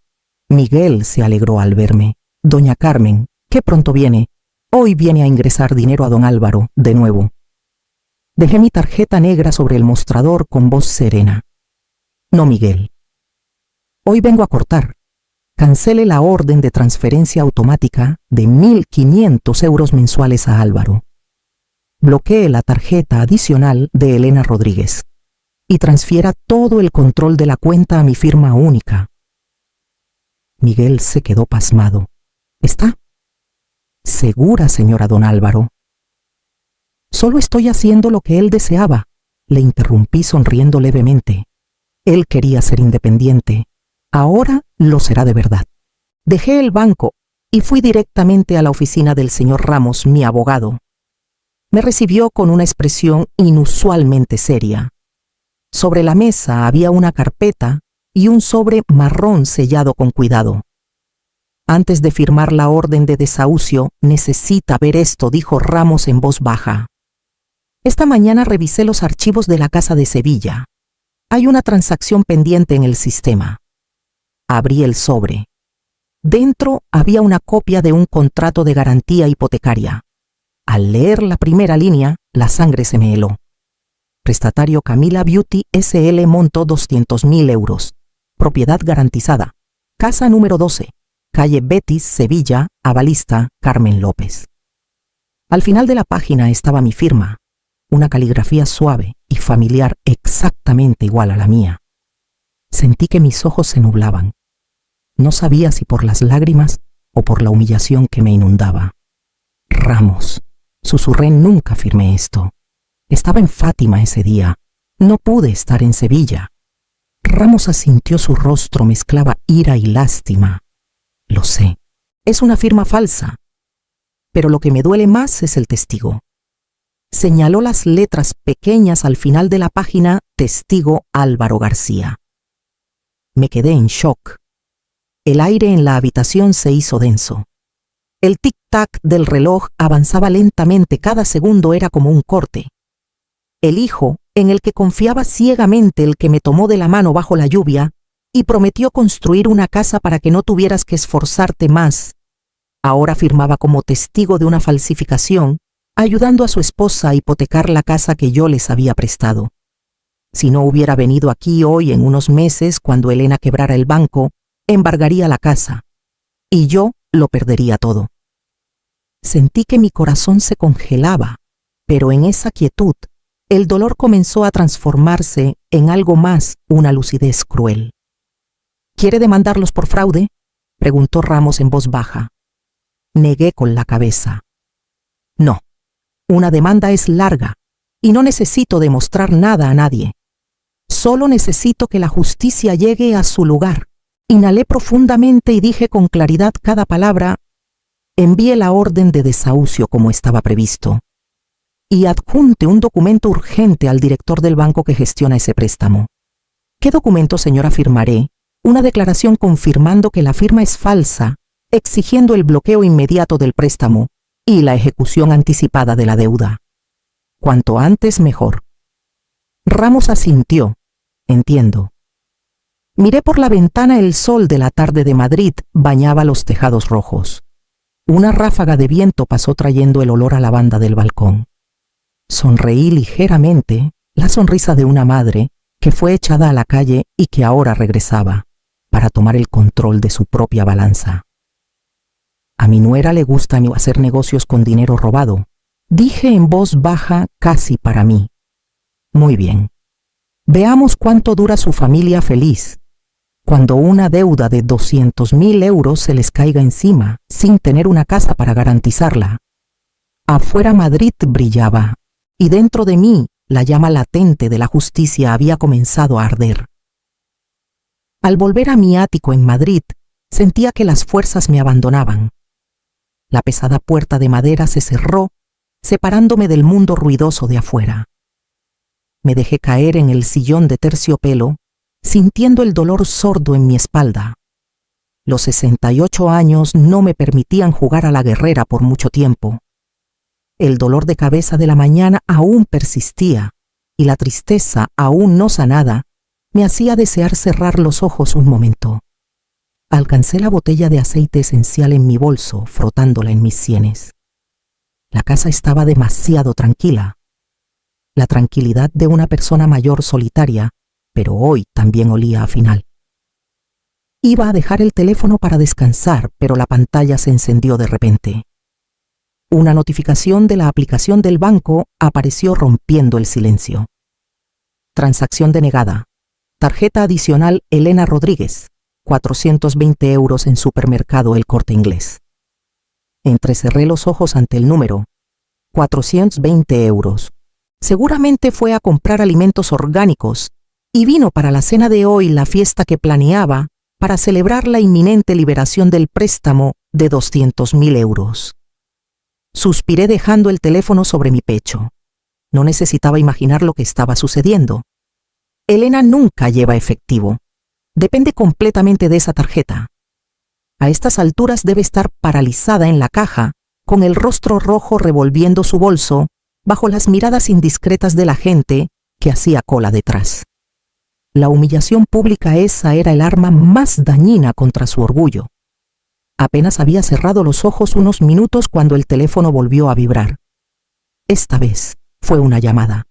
Miguel, se alegró al verme. Doña Carmen, ¿qué pronto viene? Hoy viene a ingresar dinero a don Álvaro, de nuevo. Dejé mi tarjeta negra sobre el mostrador con voz serena. No, Miguel. Hoy vengo a cortar. Cancele la orden de transferencia automática de 1.500 euros mensuales a Álvaro. Bloquee la tarjeta adicional de Elena Rodríguez y transfiera todo el control de la cuenta a mi firma única. Miguel se quedó pasmado. ¿Está segura, señora don Álvaro? Solo estoy haciendo lo que él deseaba, le interrumpí sonriendo levemente. Él quería ser independiente. Ahora lo será de verdad. Dejé el banco y fui directamente a la oficina del señor Ramos, mi abogado. Me recibió con una expresión inusualmente seria. Sobre la mesa había una carpeta y un sobre marrón sellado con cuidado. Antes de firmar la orden de desahucio, necesita ver esto, dijo Ramos en voz baja. Esta mañana revisé los archivos de la Casa de Sevilla. Hay una transacción pendiente en el sistema. Abrí el sobre. Dentro había una copia de un contrato de garantía hipotecaria. Al leer la primera línea, la sangre se me heló. Prestatario Camila Beauty SL, monto 200.000 euros. Propiedad garantizada. Casa número 12. Calle Betis, Sevilla, avalista Carmen López. Al final de la página estaba mi firma, una caligrafía suave y familiar exactamente igual a la mía. Sentí que mis ojos se nublaban. No sabía si por las lágrimas o por la humillación que me inundaba. Ramos, susurré, nunca firmé esto. Estaba en Fátima ese día. No pude estar en Sevilla. Ramos asintió, su rostro mezclaba ira y lástima. Lo sé, es una firma falsa, pero lo que me duele más es el testigo. Señaló las letras pequeñas al final de la página: testigo Álvaro García. Me quedé en shock. El aire en la habitación se hizo denso. El tic-tac del reloj avanzaba lentamente, cada segundo era como un corte. El hijo, en el que confiaba ciegamente, el que me tomó de la mano bajo la lluvia y prometió construir una casa para que no tuvieras que esforzarte más, ahora firmaba como testigo de una falsificación, ayudando a su esposa a hipotecar la casa que yo les había prestado. Si no hubiera venido aquí hoy, en unos meses, cuando Elena quebrara el banco, embargaría la casa, y yo lo perdería todo. Sentí que mi corazón se congelaba, pero en esa quietud, el dolor comenzó a transformarse en algo más, una lucidez cruel. ¿Quiere demandarlos por fraude?, preguntó Ramos en voz baja. Negué con la cabeza. No, una demanda es larga y no necesito demostrar nada a nadie. Solo necesito que la justicia llegue a su lugar. Inhalé profundamente y dije con claridad cada palabra: envíe la orden de desahucio como estaba previsto y adjunte un documento urgente al director del banco que gestiona ese préstamo. ¿Qué documento, señora? Firmaré una declaración confirmando que la firma es falsa, exigiendo el bloqueo inmediato del préstamo y la ejecución anticipada de la deuda. Cuanto antes mejor. Ramos asintió. Entiendo. Miré por la ventana. El sol de la tarde de Madrid bañaba los tejados rojos. Una ráfaga de viento pasó trayendo el olor a lavanda del balcón. Sonreí ligeramente, la sonrisa de una madre que fue echada a la calle y que ahora regresaba para tomar el control de su propia balanza. A mi nuera le gusta hacer negocios con dinero robado, dije en voz baja, casi para mí. Muy bien. Veamos cuánto dura su familia feliz, cuando una deuda de 200.000 euros se les caiga encima, sin tener una casa para garantizarla. Afuera Madrid brillaba, y dentro de mí la llama latente de la justicia había comenzado a arder. Al volver a mi ático en Madrid, sentía que las fuerzas me abandonaban. La pesada puerta de madera se cerró, separándome del mundo ruidoso de afuera. Me dejé caer en el sillón de terciopelo, sintiendo el dolor sordo en mi espalda. Los 68 años no me permitían jugar a la guerrera por mucho tiempo. El dolor de cabeza de la mañana aún persistía, y la tristeza, aún no sanada, me hacía desear cerrar los ojos un momento. Alcancé la botella de aceite esencial en mi bolso, frotándola en mis sienes. La casa estaba demasiado tranquila. La tranquilidad de una persona mayor solitaria, pero hoy también olía a final. Iba a dejar el teléfono para descansar, pero la pantalla se encendió de repente. Una notificación de la aplicación del banco apareció rompiendo el silencio. Transacción denegada. Tarjeta adicional Elena Rodríguez, 420 € en supermercado El Corte Inglés. Entrecerré los ojos ante el número. 420 €. Seguramente fue a comprar alimentos orgánicos y vino para la cena de hoy la fiesta que planeaba para celebrar la inminente liberación del préstamo de 200.000 €. Suspiré dejando el teléfono sobre mi pecho. No necesitaba imaginar lo que estaba sucediendo. Elena nunca lleva efectivo. Depende completamente de esa tarjeta. A estas alturas debe estar paralizada en la caja, con el rostro rojo revolviendo su bolso, bajo las miradas indiscretas de la gente que hacía cola detrás. La humillación pública esa era el arma más dañina contra su orgullo. Apenas había cerrado los ojos unos minutos cuando el teléfono volvió a vibrar. Esta vez fue una llamada.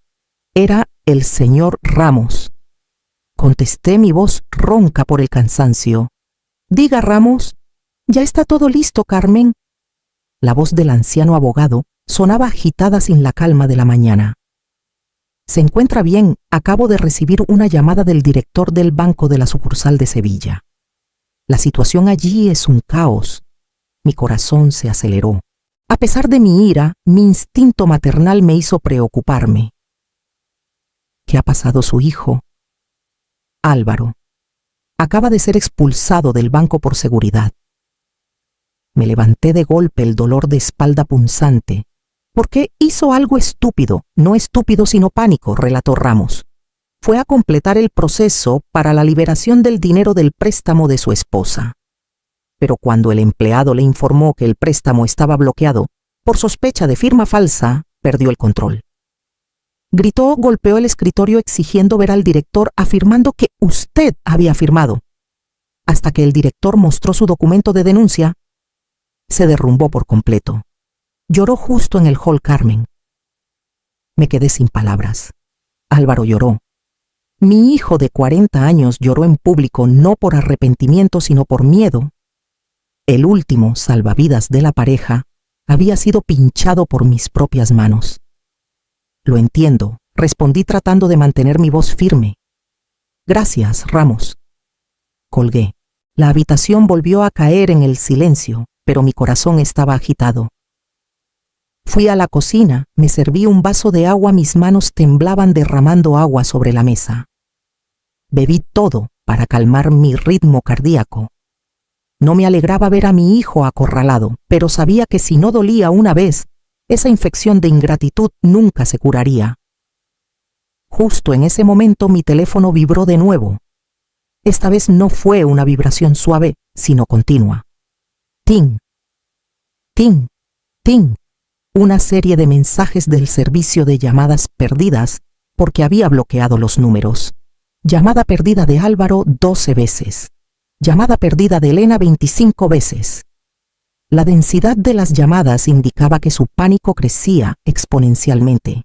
Era el señor Ramos. Contesté mi voz ronca por el cansancio. «Diga, Ramos, ya está todo listo, Carmen». La voz del anciano abogado sonaba agitada sin la calma de la mañana. «Se encuentra bien, acabo de recibir una llamada del director del banco de la sucursal de Sevilla. La situación allí es un caos». Mi corazón se aceleró. A pesar de mi ira, mi instinto maternal me hizo preocuparme. ¿Qué ha pasado su hijo? Álvaro. Acaba de ser expulsado del banco por seguridad. Me levanté de golpe, el dolor de espalda punzante. ¿Por qué hizo algo estúpido? No estúpido sino pánico, relató Ramos. Fue a completar el proceso para la liberación del dinero del préstamo de su esposa. Pero cuando el empleado le informó que el préstamo estaba bloqueado por sospecha de firma falsa, perdió el control. Gritó, golpeó el escritorio exigiendo ver al director, afirmando que usted había firmado. Hasta que el director mostró su documento de denuncia, se derrumbó por completo. Lloró justo en el hall Carmen. Me quedé sin palabras. Álvaro lloró. Mi hijo de 40 años lloró en público no por arrepentimiento sino por miedo. El último salvavidas de la pareja había sido pinchado por mis propias manos. Lo entiendo, respondí tratando de mantener mi voz firme. Gracias, Ramos. Colgué. La habitación volvió a caer en el silencio, pero mi corazón estaba agitado. Fui a la cocina, me serví un vaso de agua, mis manos temblaban derramando agua sobre la mesa. Bebí todo para calmar mi ritmo cardíaco. No me alegraba ver a mi hijo acorralado, pero sabía que si no dolía una vez, esa infección de ingratitud nunca se curaría. Justo en ese momento mi teléfono vibró de nuevo. Esta vez no fue una vibración suave, sino continua. Ting, ting, ting. Una serie de mensajes del servicio de llamadas perdidas porque había bloqueado los números. Llamada perdida de Álvaro 12 veces. Llamada perdida de Elena 25 veces. La densidad de las llamadas indicaba que su pánico crecía exponencialmente.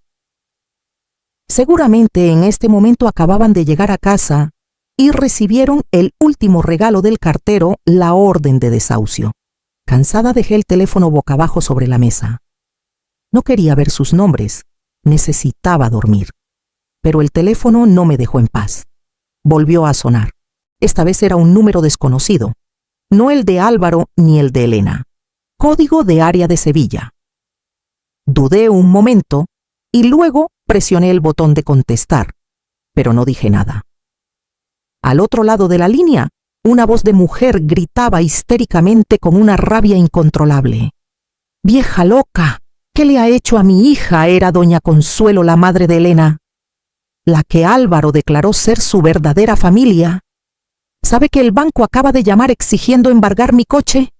Seguramente en este momento acababan de llegar a casa y recibieron el último regalo del cartero, la orden de desahucio. Cansada dejé el teléfono boca abajo sobre la mesa. No quería ver sus nombres, necesitaba dormir. Pero el teléfono no me dejó en paz. Volvió a sonar. Esta vez era un número desconocido, no el de Álvaro ni el de Elena. Código de área de Sevilla. Dudé un momento y luego presioné el botón de contestar, pero no dije nada. Al otro lado de la línea, una voz de mujer gritaba histéricamente con una rabia incontrolable. «¡Vieja loca! ¿Qué le ha hecho a mi hija?», era doña Consuelo, la madre de Elena, la que Álvaro declaró ser su verdadera familia. «¿Sabe que el banco acaba de llamar exigiendo embargar mi coche?»,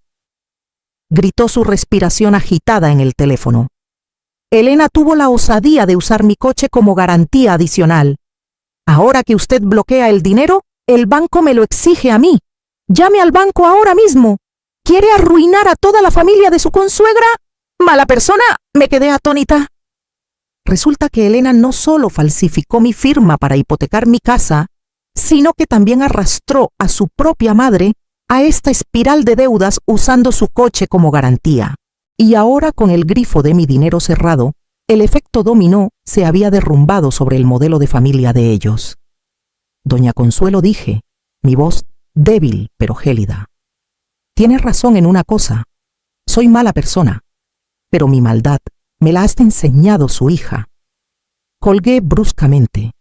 gritó su respiración agitada en el teléfono. «Elena tuvo la osadía de usar mi coche como garantía adicional. Ahora que usted bloquea el dinero, el banco me lo exige a mí. Llame al banco ahora mismo. ¿Quiere arruinar a toda la familia de su consuegra? ¡Mala persona!», me quedé atónita. Resulta que Elena no solo falsificó mi firma para hipotecar mi casa, sino que también arrastró a su propia madre a esta espiral de deudas usando su coche como garantía. Y ahora, con el grifo de mi dinero cerrado, el efecto dominó se había derrumbado sobre el modelo de familia de ellos. «Doña Consuelo», dije, mi voz débil pero gélida, «tiene razón en una cosa. Soy mala persona, pero mi maldad me la ha enseñado su hija». Colgué bruscamente.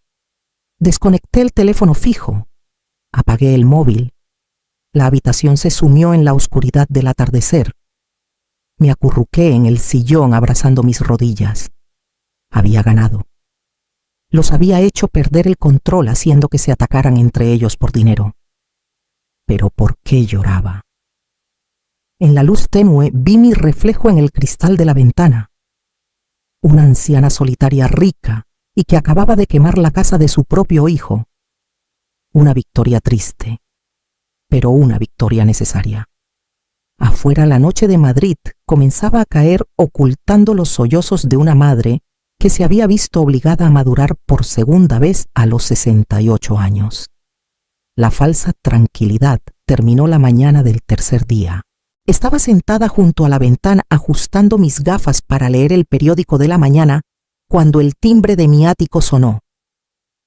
Desconecté el teléfono fijo. Apagué el móvil. La habitación se sumió en la oscuridad del atardecer. Me acurruqué en el sillón abrazando mis rodillas. Había ganado. Los había hecho perder el control haciendo que se atacaran entre ellos por dinero. Pero ¿por qué lloraba? En la luz tenue vi mi reflejo en el cristal de la ventana. Una anciana solitaria rica y que acababa de quemar la casa de su propio hijo. Una victoria triste, pero una victoria necesaria. Afuera, la noche de Madrid comenzaba a caer, ocultando los sollozos de una madre que se había visto obligada a madurar por segunda vez a los 68 años. La falsa tranquilidad terminó la mañana del tercer día. Estaba sentada junto a la ventana ajustando mis gafas para leer el periódico de la mañana cuando el timbre de mi ático sonó.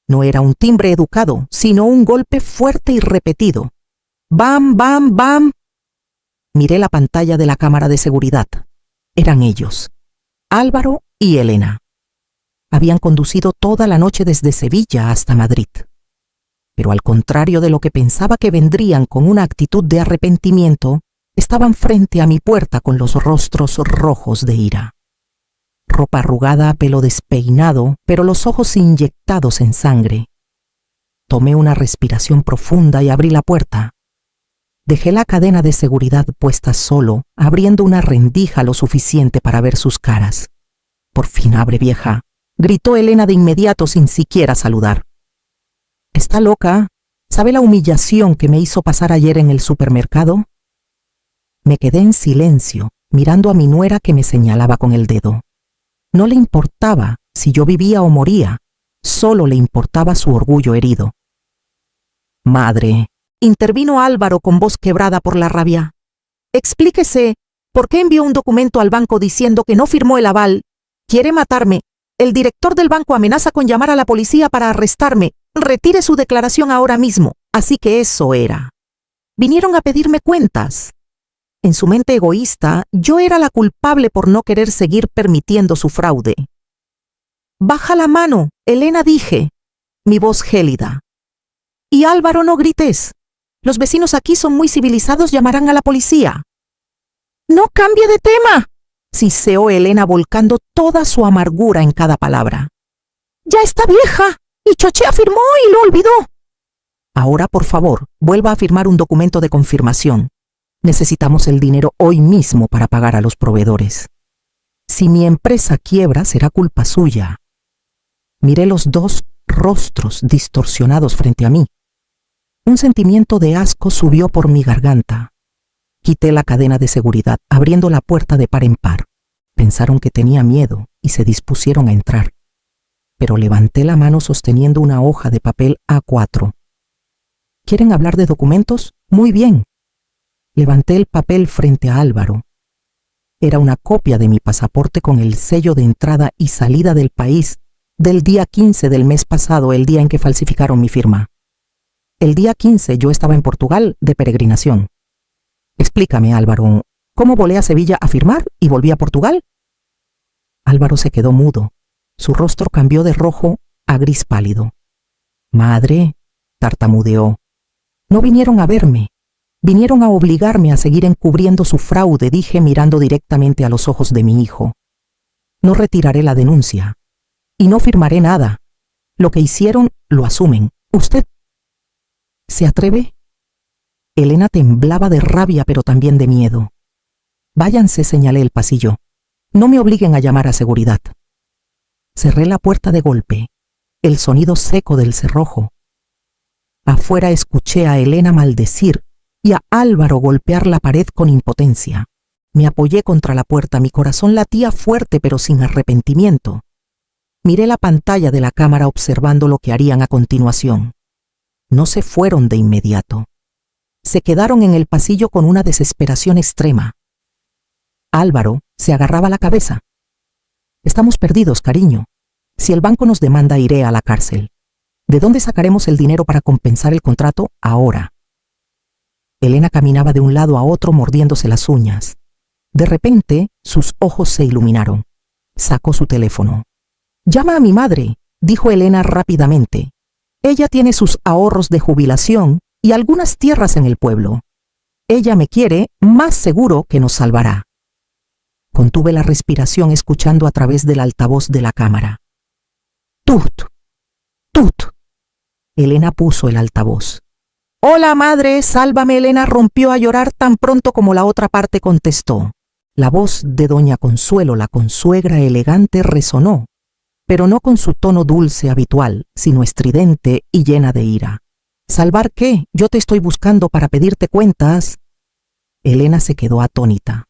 No era un timbre educado, sino un golpe fuerte y repetido. ¡Bam, bam, bam! Miré la pantalla de la cámara de seguridad. Eran ellos, Álvaro y Elena. Habían conducido toda la noche desde Sevilla hasta Madrid. Pero al contrario de lo que pensaba que vendrían con una actitud de arrepentimiento, estaban frente a mi puerta con los rostros rojos de ira. Ropa arrugada, pelo despeinado, pero los ojos inyectados en sangre. Tomé una respiración profunda y abrí la puerta. Dejé la cadena de seguridad puesta solo, abriendo una rendija lo suficiente para ver sus caras. «Por fin abre, vieja», gritó Elena de inmediato sin siquiera saludar. «¿Está loca? ¿Sabe la humillación que me hizo pasar ayer en el supermercado?». Me quedé en silencio, mirando a mi nuera que me señalaba con el dedo. No le importaba si yo vivía o moría, solo le importaba su orgullo herido. «Madre», intervino Álvaro con voz quebrada por la rabia. «Explíquese, ¿por qué envió un documento al banco diciendo que no firmó el aval? Quiere matarme. El director del banco amenaza con llamar a la policía para arrestarme. Retire su declaración ahora mismo». Así que eso era. Vinieron a pedirme cuentas. En su mente egoísta, yo era la culpable por no querer seguir permitiendo su fraude. «Baja la mano, Elena», dije, mi voz gélida. «Y Álvaro, no grites. Los vecinos aquí son muy civilizados, llamarán a la policía». «No cambie de tema», siseó Elena volcando toda su amargura en cada palabra. «Ya está vieja, y Chochea firmó y lo olvidó». «Ahora, por favor, vuelva a firmar un documento de confirmación. Necesitamos el dinero hoy mismo para pagar a los proveedores. Si mi empresa quiebra, será culpa suya». Miré los dos rostros distorsionados frente a mí. Un sentimiento de asco subió por mi garganta. Quité la cadena de seguridad, abriendo la puerta de par en par. Pensaron que tenía miedo y se dispusieron a entrar. Pero levanté la mano sosteniendo una hoja de papel A4. ¿Quieren hablar de documentos? Muy bien. Levanté el papel frente a Álvaro. Era una copia de mi pasaporte con el sello de entrada y salida del país del día 15 del mes pasado, el día en que falsificaron mi firma. El día 15 yo estaba en Portugal de peregrinación. Explícame, Álvaro, ¿cómo volé a Sevilla a firmar y volví a Portugal? Álvaro se quedó mudo. Su rostro cambió de rojo a gris pálido. «Madre», tartamudeó, «no vinieron a verme. Vinieron a obligarme a seguir encubriendo su fraude», dije mirando directamente a los ojos de mi hijo. «No retiraré la denuncia. Y no firmaré nada. Lo que hicieron lo asumen. ¿Usted se atreve?» Elena temblaba de rabia pero también de miedo. «Váyanse», señalé el pasillo. «No me obliguen a llamar a seguridad». Cerré la puerta de golpe. El sonido seco del cerrojo. Afuera escuché a Elena maldecir y a Álvaro golpear la pared con impotencia. Me apoyé contra la puerta, mi corazón latía fuerte pero sin arrepentimiento. Miré la pantalla de la cámara observando lo que harían a continuación. No se fueron de inmediato. Se quedaron en el pasillo con una desesperación extrema. Álvaro se agarraba la cabeza. «Estamos perdidos, cariño. Si el banco nos demanda, iré a la cárcel. ¿De dónde sacaremos el dinero para compensar el contrato ahora?» Elena caminaba de un lado a otro mordiéndose las uñas. De repente, sus ojos se iluminaron. Sacó su teléfono. «Llama a mi madre», dijo Elena rápidamente. «Ella tiene sus ahorros de jubilación y algunas tierras en el pueblo. Ella me quiere, más seguro que nos salvará». Contuve la respiración escuchando a través del altavoz de la cámara. «Tut, tut». Elena puso el altavoz. «Hola, madre, sálvame». Elena rompió a llorar tan pronto como la otra parte contestó. La voz de doña Consuelo, la consuegra elegante, resonó, pero no con su tono dulce habitual, sino estridente y llena de ira. «¿Salvar qué? Yo te estoy buscando para pedirte cuentas». Elena se quedó atónita.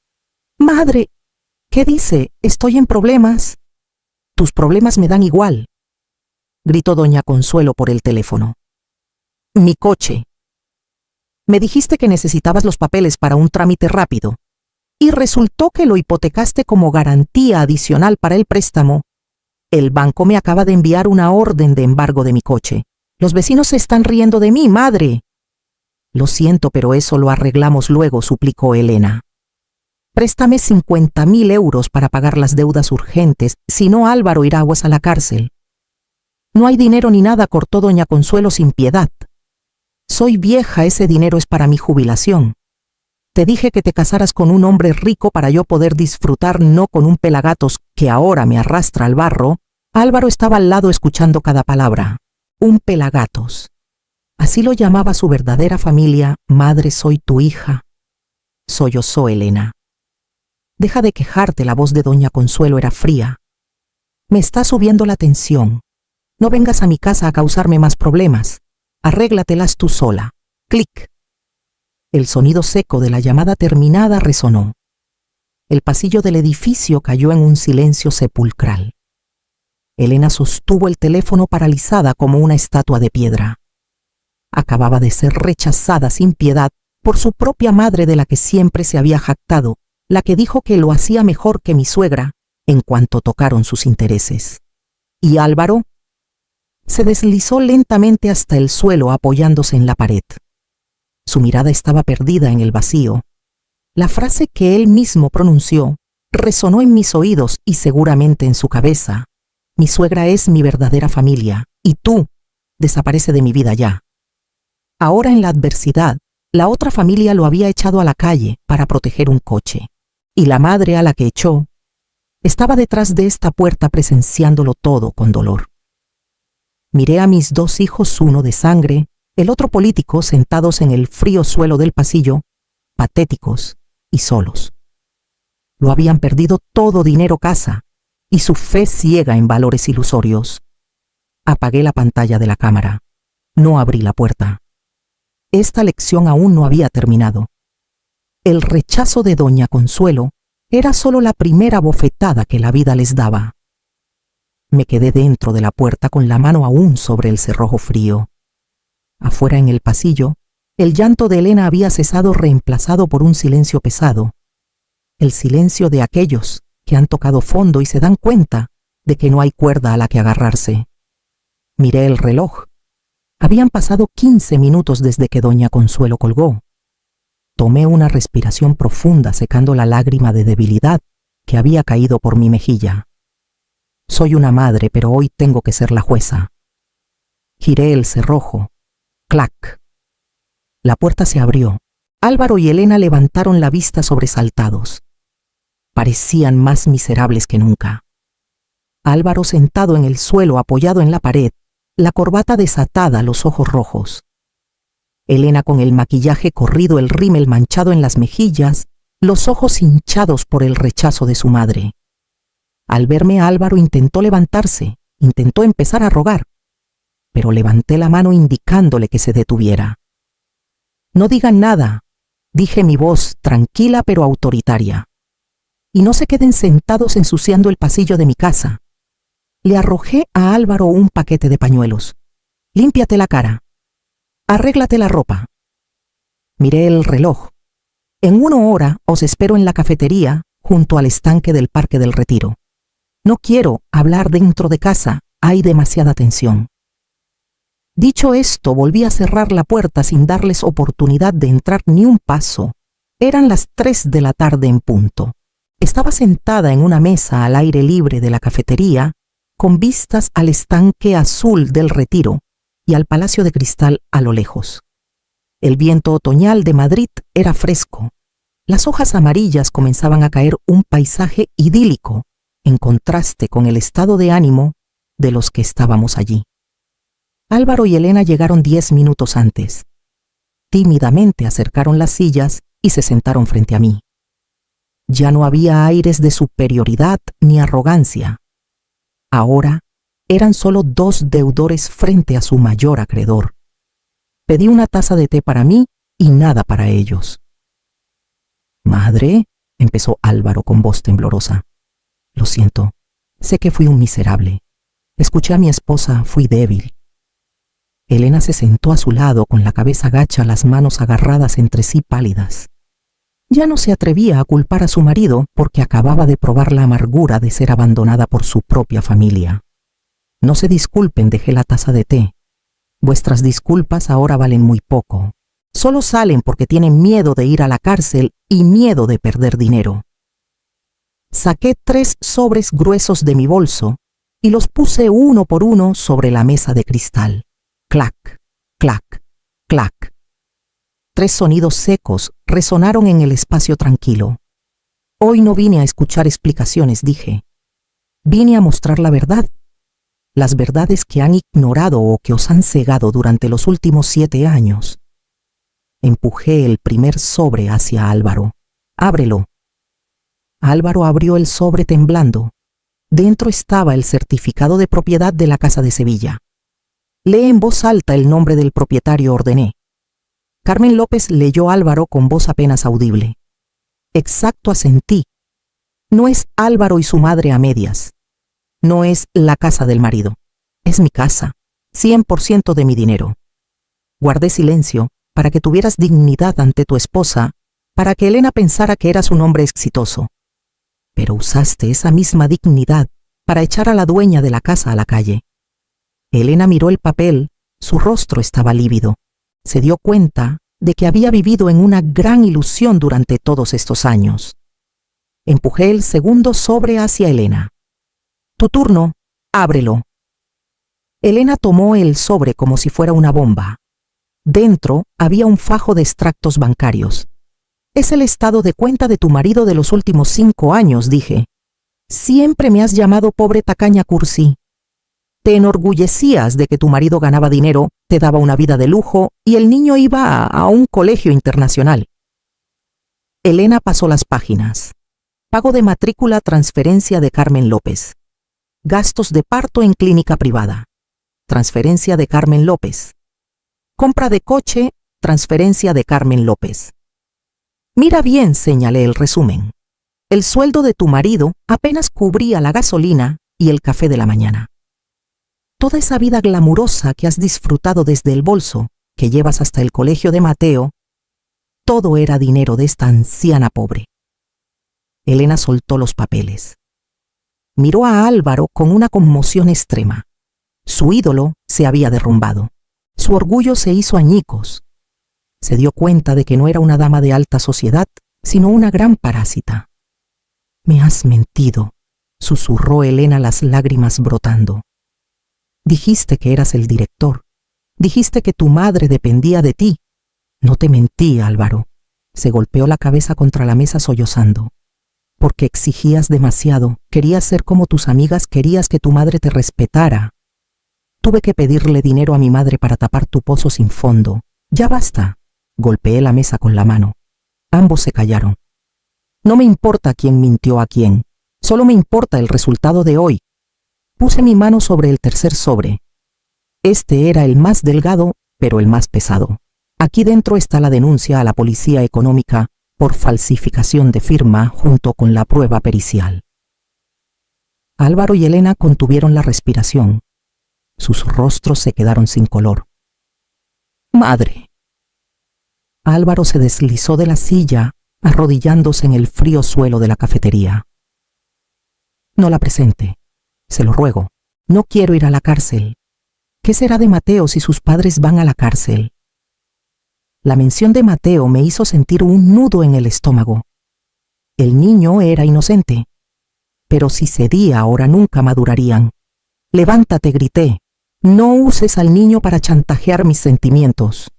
«Madre, ¿qué dice? Estoy en problemas». «Tus problemas me dan igual», gritó doña Consuelo por el teléfono. «Mi coche. Me dijiste que necesitabas los papeles para un trámite rápido, y resultó que lo hipotecaste como garantía adicional para el préstamo. El banco me acaba de enviar una orden de embargo de mi coche. Los vecinos se están riendo de mí, madre». «Lo siento, pero eso lo arreglamos luego», suplicó Elena. «Préstame 50.000 euros para pagar las deudas urgentes, si no Álvaro irá a la cárcel». «No hay dinero ni nada», cortó doña Consuelo sin piedad. «Soy vieja, ese dinero es para mi jubilación. Te dije que te casaras con un hombre rico para yo poder disfrutar, no con un pelagatos que ahora me arrastra al barro». Álvaro estaba al lado escuchando cada palabra. Un pelagatos. Así lo llamaba su verdadera familia. «Madre, soy tu hija», sollozó Elena. «Deja de quejarte», la voz de doña Consuelo era fría. «Me está subiendo la tensión. No vengas a mi casa a causarme más problemas. Arréglatelas tú sola». Clic. El sonido seco de la llamada terminada resonó. El pasillo del edificio cayó en un silencio sepulcral. Elena sostuvo el teléfono paralizada como una estatua de piedra. Acababa de ser rechazada sin piedad por su propia madre, de la que siempre se había jactado, la que dijo que lo hacía mejor que mi suegra en cuanto tocaron sus intereses. ¿Y Álvaro? Se deslizó lentamente hasta el suelo apoyándose en la pared. Su mirada estaba perdida en el vacío. La frase que él mismo pronunció resonó en mis oídos y seguramente en su cabeza. «Mi suegra es mi verdadera familia, y tú, desaparece de mi vida ya». Ahora, en la adversidad, la otra familia lo había echado a la calle para proteger un coche, y la madre a la que echó estaba detrás de esta puerta presenciándolo todo con dolor. Miré a mis dos hijos, uno de sangre, el otro político, sentados en el frío suelo del pasillo, patéticos y solos. Lo habían perdido todo: dinero, casa, y su fe ciega en valores ilusorios. Apagué la pantalla de la cámara. No abrí la puerta. Esta lección aún no había terminado. El rechazo de doña Consuelo era solo la primera bofetada que la vida les daba. Me quedé dentro de la puerta con la mano aún sobre el cerrojo frío. Afuera, en el pasillo, el llanto de Elena había cesado, reemplazado por un silencio pesado. El silencio de aquellos que han tocado fondo y se dan cuenta de que no hay cuerda a la que agarrarse. Miré el reloj. Habían pasado 15 minutos desde que doña Consuelo colgó. Tomé una respiración profunda, secando la lágrima de debilidad que había caído por mi mejilla. Soy una madre, pero hoy tengo que ser la jueza. Giré el cerrojo. ¡Clac! La puerta se abrió. Álvaro y Elena levantaron la vista sobresaltados. Parecían más miserables que nunca. Álvaro sentado en el suelo apoyado en la pared, la corbata desatada, los ojos rojos. Elena con el maquillaje corrido, el rímel manchado en las mejillas, los ojos hinchados por el rechazo de su madre. Al verme, Álvaro intentó levantarse, intentó empezar a rogar, pero levanté la mano indicándole que se detuviera. No digan nada, dije mi voz tranquila pero autoritaria. Y no se queden sentados ensuciando el pasillo de mi casa. Le arrojé a Álvaro un paquete de pañuelos. Límpiate la cara. Arréglate la ropa. Miré el reloj. En 1 hora os espero en la cafetería junto al estanque del Parque del Retiro. No quiero hablar dentro de casa, hay demasiada tensión. Dicho esto, volví a cerrar la puerta sin darles oportunidad de entrar ni un paso. Eran las 3 de la tarde en punto. Estaba sentada en una mesa al aire libre de la cafetería, con vistas al estanque azul del Retiro y al Palacio de Cristal a lo lejos. El viento otoñal de Madrid era fresco. Las hojas amarillas comenzaban a caer, un paisaje idílico, en contraste con el estado de ánimo de los que estábamos allí. Álvaro y Elena llegaron 10 minutos antes. Tímidamente acercaron las sillas y se sentaron frente a mí. Ya no había aires de superioridad ni arrogancia. Ahora eran solo 2 deudores frente a su mayor acreedor. Pedí una taza de té para mí y nada para ellos. «Madre», empezó Álvaro con voz temblorosa. «Lo siento, sé que fui un miserable. Escuché a mi esposa, fui débil». Elena se sentó a su lado con la cabeza gacha, las manos agarradas entre sí pálidas. Ya no se atrevía a culpar a su marido porque acababa de probar la amargura de ser abandonada por su propia familia. «No se disculpen», dejé la taza de té. «Vuestras disculpas ahora valen muy poco. Solo salen porque tienen miedo de ir a la cárcel y miedo de perder dinero». Saqué 3 sobres gruesos de mi bolso y los puse uno por uno sobre la mesa de cristal. Clac, clac, clac. 3 sonidos secos resonaron en el espacio tranquilo. «Hoy no vine a escuchar explicaciones», dije. «Vine a mostrar la verdad. Las verdades que han ignorado o que os han cegado durante los últimos 7 años». Empujé el primer sobre hacia Álvaro. «Ábrelo». Álvaro abrió el sobre temblando. Dentro estaba el certificado de propiedad de la Casa de Sevilla. «Lee en voz alta el nombre del propietario», ordené. Carmen López leyó Álvaro con voz apenas audible. «Exacto», asentí. «No es Álvaro y su madre a medias. No es la casa del marido. Es mi casa, 100% de mi dinero». Guardé silencio para que tuvieras dignidad ante tu esposa, para que Elena pensara que eras un hombre exitoso. Pero usaste esa misma dignidad para echar a la dueña de la casa a la calle. Elena miró el papel, su rostro estaba lívido. Se dio cuenta de que había vivido en una gran ilusión durante todos estos años. Empujé el segundo sobre hacia Elena. «Tu turno, ábrelo». Elena tomó el sobre como si fuera una bomba. Dentro había un fajo de extractos bancarios. «Es el estado de cuenta de tu marido de los últimos 5 años», dije. «Siempre me has llamado pobre tacaña cursi. Te enorgullecías de que tu marido ganaba dinero, te daba una vida de lujo y el niño iba a un colegio internacional». Elena pasó las páginas. Pago de matrícula, transferencia de Carmen López. Gastos de parto en clínica privada. Transferencia de Carmen López. Compra de coche, transferencia de Carmen López. «Mira bien», señalé el resumen. «El sueldo de tu marido apenas cubría la gasolina y el café de la mañana. Toda esa vida glamurosa que has disfrutado desde el bolso, que llevas hasta el colegio de Mateo, todo era dinero de esta anciana pobre». Elena soltó los papeles. Miró a Álvaro con una conmoción extrema. Su ídolo se había derrumbado. Su orgullo se hizo añicos. Se dio cuenta de que no era una dama de alta sociedad, sino una gran parásita. «Me has mentido», susurró Elena, las lágrimas brotando. Dijiste que eras el director. Dijiste que tu madre dependía de ti. No te mentí, Álvaro. Se golpeó la cabeza contra la mesa sollozando. Porque exigías demasiado, querías ser como tus amigas, querías que tu madre te respetara. Tuve que pedirle dinero a mi madre para tapar tu pozo sin fondo. Ya basta. Golpeé la mesa con la mano. Ambos se callaron. No me importa quién mintió a quién. Solo me importa el resultado de hoy. Puse mi mano sobre el tercer sobre. Este era el más delgado, pero el más pesado. Aquí dentro está la denuncia a la policía económica por falsificación de firma junto con la prueba pericial. Álvaro y Elena contuvieron la respiración. Sus rostros se quedaron sin color. ¡Madre! Álvaro se deslizó de la silla, arrodillándose en el frío suelo de la cafetería. No la presente. Se lo ruego. No quiero ir a la cárcel. ¿Qué será de Mateo si sus padres van a la cárcel? La mención de Mateo me hizo sentir un nudo en el estómago. El niño era inocente. Pero si cedía ahora nunca madurarían. Levántate, grité. No uses al niño para chantajear mis sentimientos.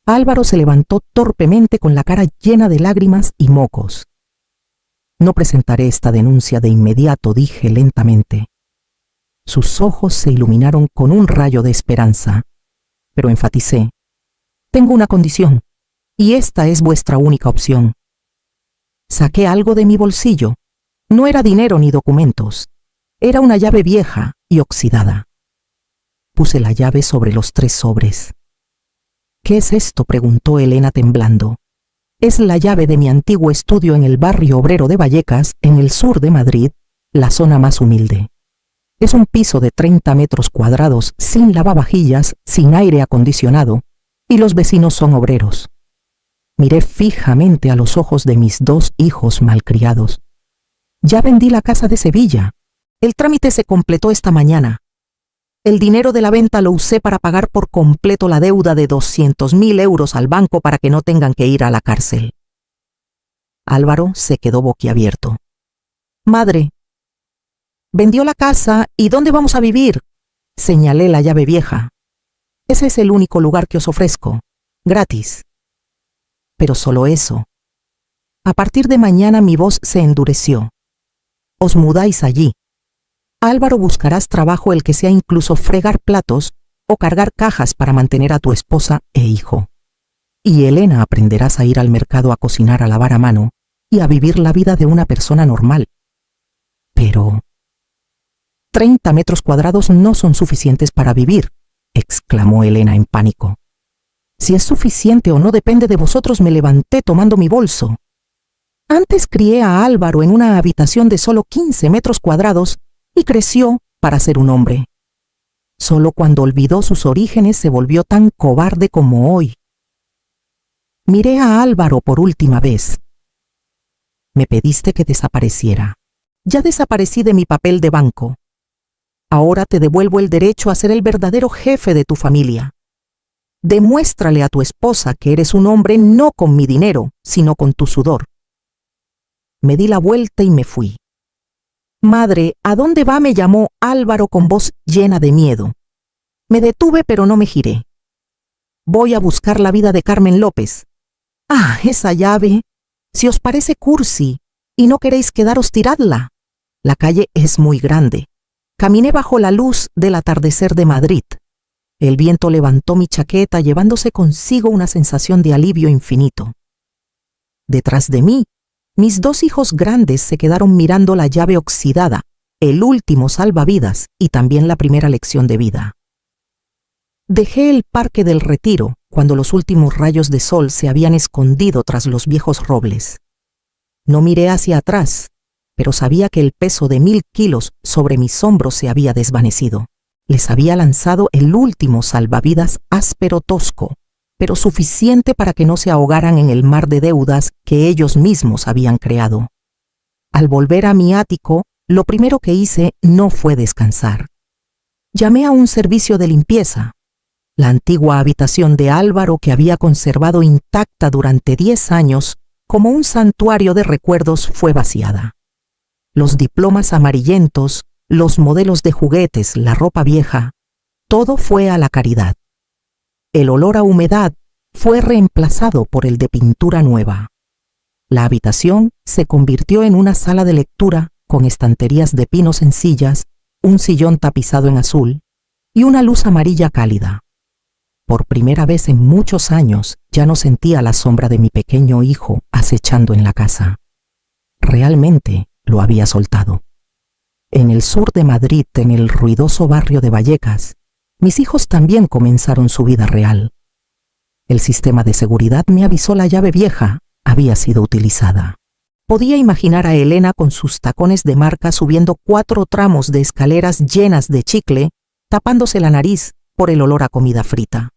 Álvaro se levantó torpemente con la cara llena de lágrimas y mocos. No presentaré esta denuncia de inmediato, dije lentamente. Sus ojos se iluminaron con un rayo de esperanza, pero enfaticé. Tengo una condición, y esta es vuestra única opción. Saqué algo de mi bolsillo. No era dinero ni documentos. Era una llave vieja y oxidada. Puse la llave sobre los 3 sobres. ¿Qué es esto?, preguntó Elena temblando. Es la llave de mi antiguo estudio en el barrio obrero de Vallecas, en el sur de Madrid, la zona más humilde. Es un piso de 30 metros cuadrados, sin lavavajillas, sin aire acondicionado, y los vecinos son obreros. Miré fijamente a los ojos de mis 2 hijos malcriados. Ya vendí la casa de Sevilla. El trámite se completó esta mañana. El dinero de la venta lo usé para pagar por completo la deuda de 200.000 euros al banco para que no tengan que ir a la cárcel. Álvaro se quedó boquiabierto. Madre, vendió la casa, ¿y dónde vamos a vivir? Señalé la llave vieja. Ese es el único lugar que os ofrezco, gratis. Pero solo eso. A partir de mañana mi voz se endureció. Os mudáis allí. Álvaro, buscarás trabajo, el que sea, incluso fregar platos o cargar cajas para mantener a tu esposa e hijo. Y Elena, aprenderás a ir al mercado a cocinar, a lavar a mano y a vivir la vida de una persona normal. Pero 30 metros cuadrados no son suficientes para vivir, exclamó Elena en pánico. Si es suficiente o no depende de vosotros. Me levanté tomando mi bolso. Antes crié a Álvaro en una habitación de solo 15 metros cuadrados y creció para ser un hombre. Solo cuando olvidó sus orígenes se volvió tan cobarde como hoy. Miré a Álvaro por última vez. Me pediste que desapareciera. Ya desaparecí de mi papel de banco. Ahora te devuelvo el derecho a ser el verdadero jefe de tu familia. Demuéstrale a tu esposa que eres un hombre, no con mi dinero, sino con tu sudor. Me di la vuelta y me fui. Madre, ¿a dónde va?, me llamó Álvaro con voz llena de miedo. Me detuve, pero no me giré. Voy a buscar la vida de Carmen López. Ah, esa llave. Si os parece cursi y no queréis quedaros, tiradla. La calle es muy grande. Caminé bajo la luz del atardecer de Madrid. El viento levantó mi chaqueta, llevándose consigo una sensación de alivio infinito. Detrás de mí, mis 2 hijos grandes se quedaron mirando la llave oxidada, el último salvavidas y también la primera lección de vida. Dejé el Parque del Retiro cuando los últimos rayos de sol se habían escondido tras los viejos robles. No miré hacia atrás, pero sabía que el peso de 1000 kilos sobre mis hombros se había desvanecido. Les había lanzado el último salvavidas áspero, tosco, pero suficiente para que no se ahogaran en el mar de deudas que ellos mismos habían creado. Al volver a mi ático, lo primero que hice no fue descansar. Llamé a un servicio de limpieza. La antigua habitación de Álvaro, que había conservado intacta durante 10 años como un santuario de recuerdos, fue vaciada. los diplomas amarillentos, los modelos de juguetes, la ropa vieja, todo fue a la caridad. El olor a humedad fue reemplazado por el de pintura nueva. La habitación se convirtió en una sala de lectura con estanterías de pino sencillas, un sillón tapizado en azul y una luz amarilla cálida. Por primera vez en muchos años ya no sentía la sombra de mi pequeño hijo acechando en la casa. Realmente lo había soltado. En el sur de Madrid, en el ruidoso barrio de Vallecas, mis hijos también comenzaron su vida real. El sistema de seguridad me avisó la llave vieja había sido utilizada. Podía imaginar a Elena con sus tacones de marca subiendo 4 tramos de escaleras llenas de chicle, tapándose la nariz por el olor a comida frita.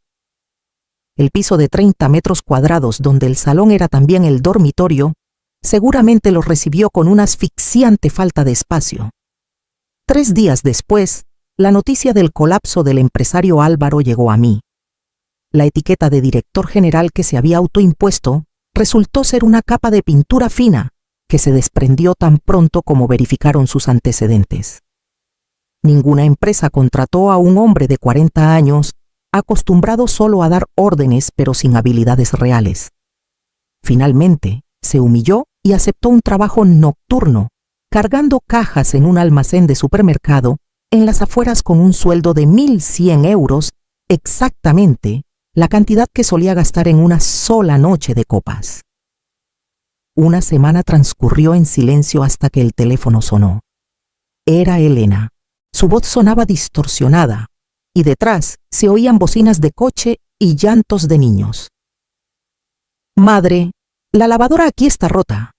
El piso de 30 metros cuadrados, donde el salón era también el dormitorio, seguramente lo recibió con una asfixiante falta de espacio. 3 días después, la noticia del colapso del empresario Álvaro llegó a mí. La etiqueta de director general que se había autoimpuesto resultó ser una capa de pintura fina que se desprendió tan pronto como verificaron sus antecedentes. Ninguna empresa contrató a un hombre de 40 años acostumbrado solo a dar órdenes pero sin habilidades reales. Finalmente, se humilló y aceptó un trabajo nocturno, cargando cajas en un almacén de supermercado en las afueras con un sueldo de 1.100 euros, exactamente la cantidad que solía gastar en una sola noche de copas. Una semana transcurrió en silencio hasta que el teléfono sonó. Era Elena. Su voz sonaba distorsionada, y detrás se oían bocinas de coche y llantos de niños. Madre, la lavadora aquí está rota.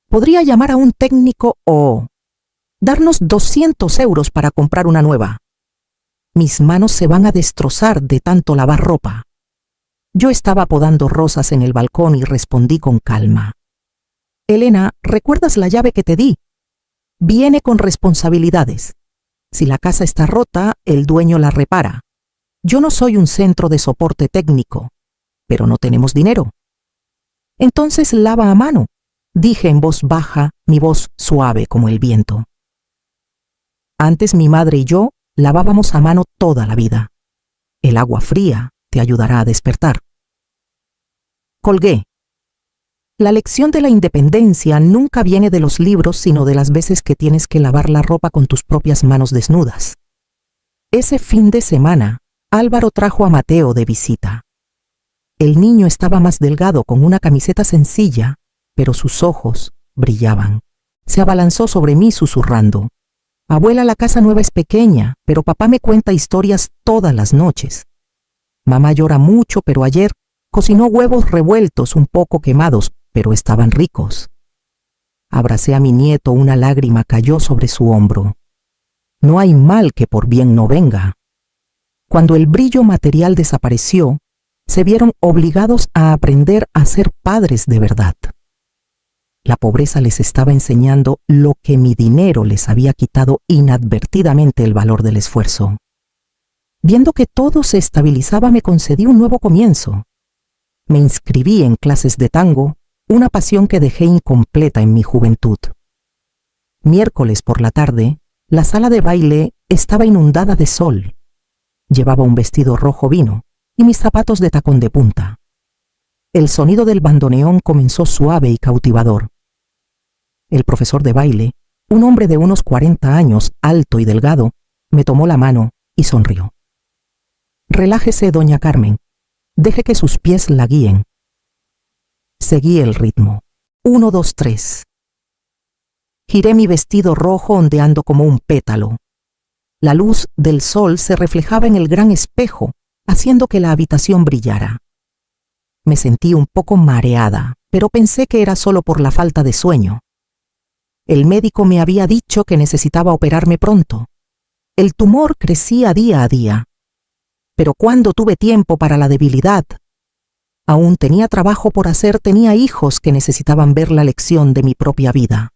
¿Podría llamar a un técnico o darnos 200 euros para comprar una nueva? Mis manos se van a destrozar de tanto lavar ropa. Yo estaba podando rosas en el balcón y respondí con calma. Elena, ¿recuerdas la llave que te di? Viene con responsabilidades. Si la casa está rota, el dueño la repara. Yo no soy un centro de soporte técnico, pero no tenemos dinero. Entonces lava a mano, dije en voz baja, mi voz suave como el viento. Antes mi madre y yo lavábamos a mano toda la vida. El agua fría te ayudará a despertar. Colgué. La lección de la independencia nunca viene de los libros, sino de las veces que tienes que lavar la ropa con tus propias manos desnudas. Ese fin de semana, Álvaro trajo a Mateo de visita. El niño estaba más delgado con una camiseta sencilla, pero sus ojos brillaban. Se abalanzó sobre mí susurrando: Abuela, la casa nueva es pequeña, pero papá me cuenta historias todas las noches. Mamá llora mucho, pero ayer cocinó huevos revueltos un poco quemados, pero estaban ricos. Abracé a mi nieto, una lágrima cayó sobre su hombro. No hay mal que por bien no venga. Cuando el brillo material desapareció, se vieron obligados a aprender a ser padres de verdad. La pobreza les estaba enseñando lo que mi dinero les había quitado inadvertidamente, el valor del esfuerzo. Viendo que todo se estabilizaba, me concedí un nuevo comienzo. Me inscribí en clases de tango, una pasión que dejé incompleta en mi juventud. Miércoles por la tarde, la sala de baile estaba inundada de sol. Llevaba un vestido rojo vino y mis zapatos de tacón de punta. El sonido del bandoneón comenzó suave y cautivador. El profesor de baile, un hombre de unos 40 años, alto y delgado, me tomó la mano y sonrió. Relájese, doña Carmen. Deje que sus pies la guíen. Seguí el ritmo. 1, 2, 3. Giré mi vestido rojo ondeando como un pétalo. La luz del sol se reflejaba en el gran espejo, haciendo que la habitación brillara. Me sentí un poco mareada, pero pensé que era solo por la falta de sueño. El médico me había dicho que necesitaba operarme pronto. El tumor crecía día a día. Pero ¿cuándo tuve tiempo para la debilidad? Aún tenía trabajo por hacer, tenía hijos que necesitaban ver la lección de mi propia vida.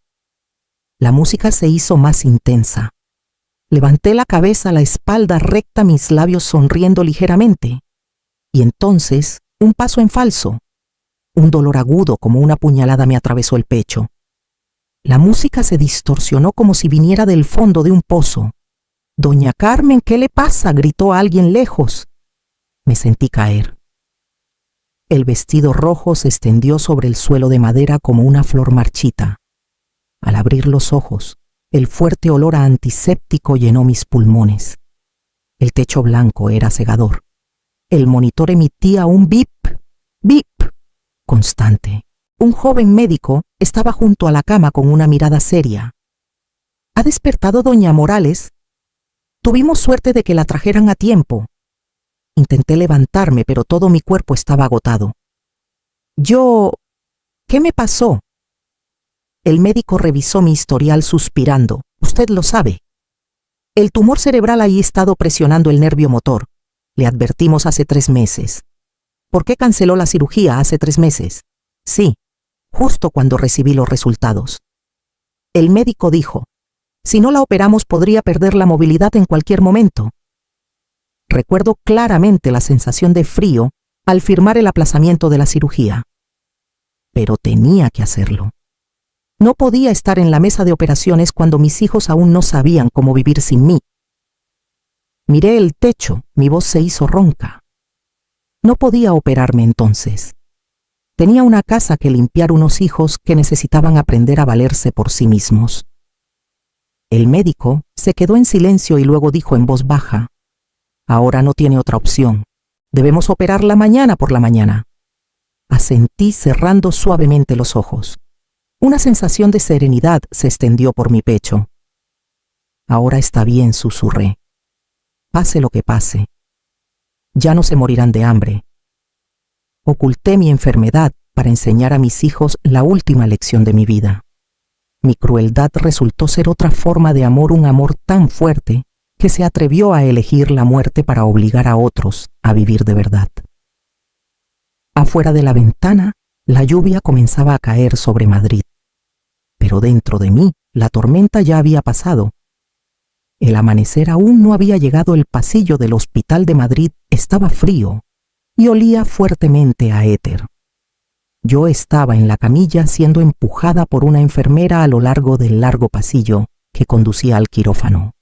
La música se hizo más intensa. Levanté la cabeza, la espalda recta, mis labios sonriendo ligeramente. Y entonces, un paso en falso. Un dolor agudo como una puñalada me atravesó el pecho. La música se distorsionó como si viniera del fondo de un pozo. «Doña Carmen, ¿qué le pasa?», gritó alguien lejos. Me sentí caer. El vestido rojo se extendió sobre el suelo de madera como una flor marchita. Al abrir los ojos, el fuerte olor a antiséptico llenó mis pulmones. El techo blanco era cegador. El monitor emitía un bip, bip, constante. Un joven médico estaba junto a la cama con una mirada seria. «¿Ha despertado doña Morales? Tuvimos suerte de que la trajeran a tiempo». Intenté levantarme, pero todo mi cuerpo estaba agotado. ¿Qué me pasó? El médico revisó mi historial suspirando. «Usted lo sabe. El tumor cerebral ha estado presionando el nervio motor. Le advertimos hace 3 meses. ¿Por qué canceló la cirugía hace 3 meses? Sí, justo cuando recibí los resultados. El médico dijo, si no la operamos podría perder la movilidad en cualquier momento. Recuerdo claramente la sensación de frío al firmar el aplazamiento de la cirugía. Pero tenía que hacerlo. No podía estar en la mesa de operaciones cuando mis hijos aún no sabían cómo vivir sin mí. Miré el techo, mi voz se hizo ronca. No podía operarme entonces. Tenía una casa que limpiar, unos hijos que necesitaban aprender a valerse por sí mismos. El médico se quedó en silencio y luego dijo en voz baja, «Ahora no tiene otra opción. Debemos operarla mañana por la mañana». Asentí cerrando suavemente los ojos. Una sensación de serenidad se extendió por mi pecho. «Ahora está bien», susurré. «Pase lo que pase. Ya no se morirán de hambre». Oculté mi enfermedad para enseñar a mis hijos la última lección de mi vida. Mi crueldad resultó ser otra forma de amor, un amor tan fuerte que se atrevió a elegir la muerte para obligar a otros a vivir de verdad. Afuera de la ventana, la lluvia comenzaba a caer sobre Madrid. Pero dentro de mí, la tormenta ya había pasado. El amanecer aún no había llegado. El pasillo del Hospital de Madrid estaba frío y olía fuertemente a éter. Yo estaba en la camilla siendo empujada por una enfermera a lo largo del largo pasillo que conducía al quirófano.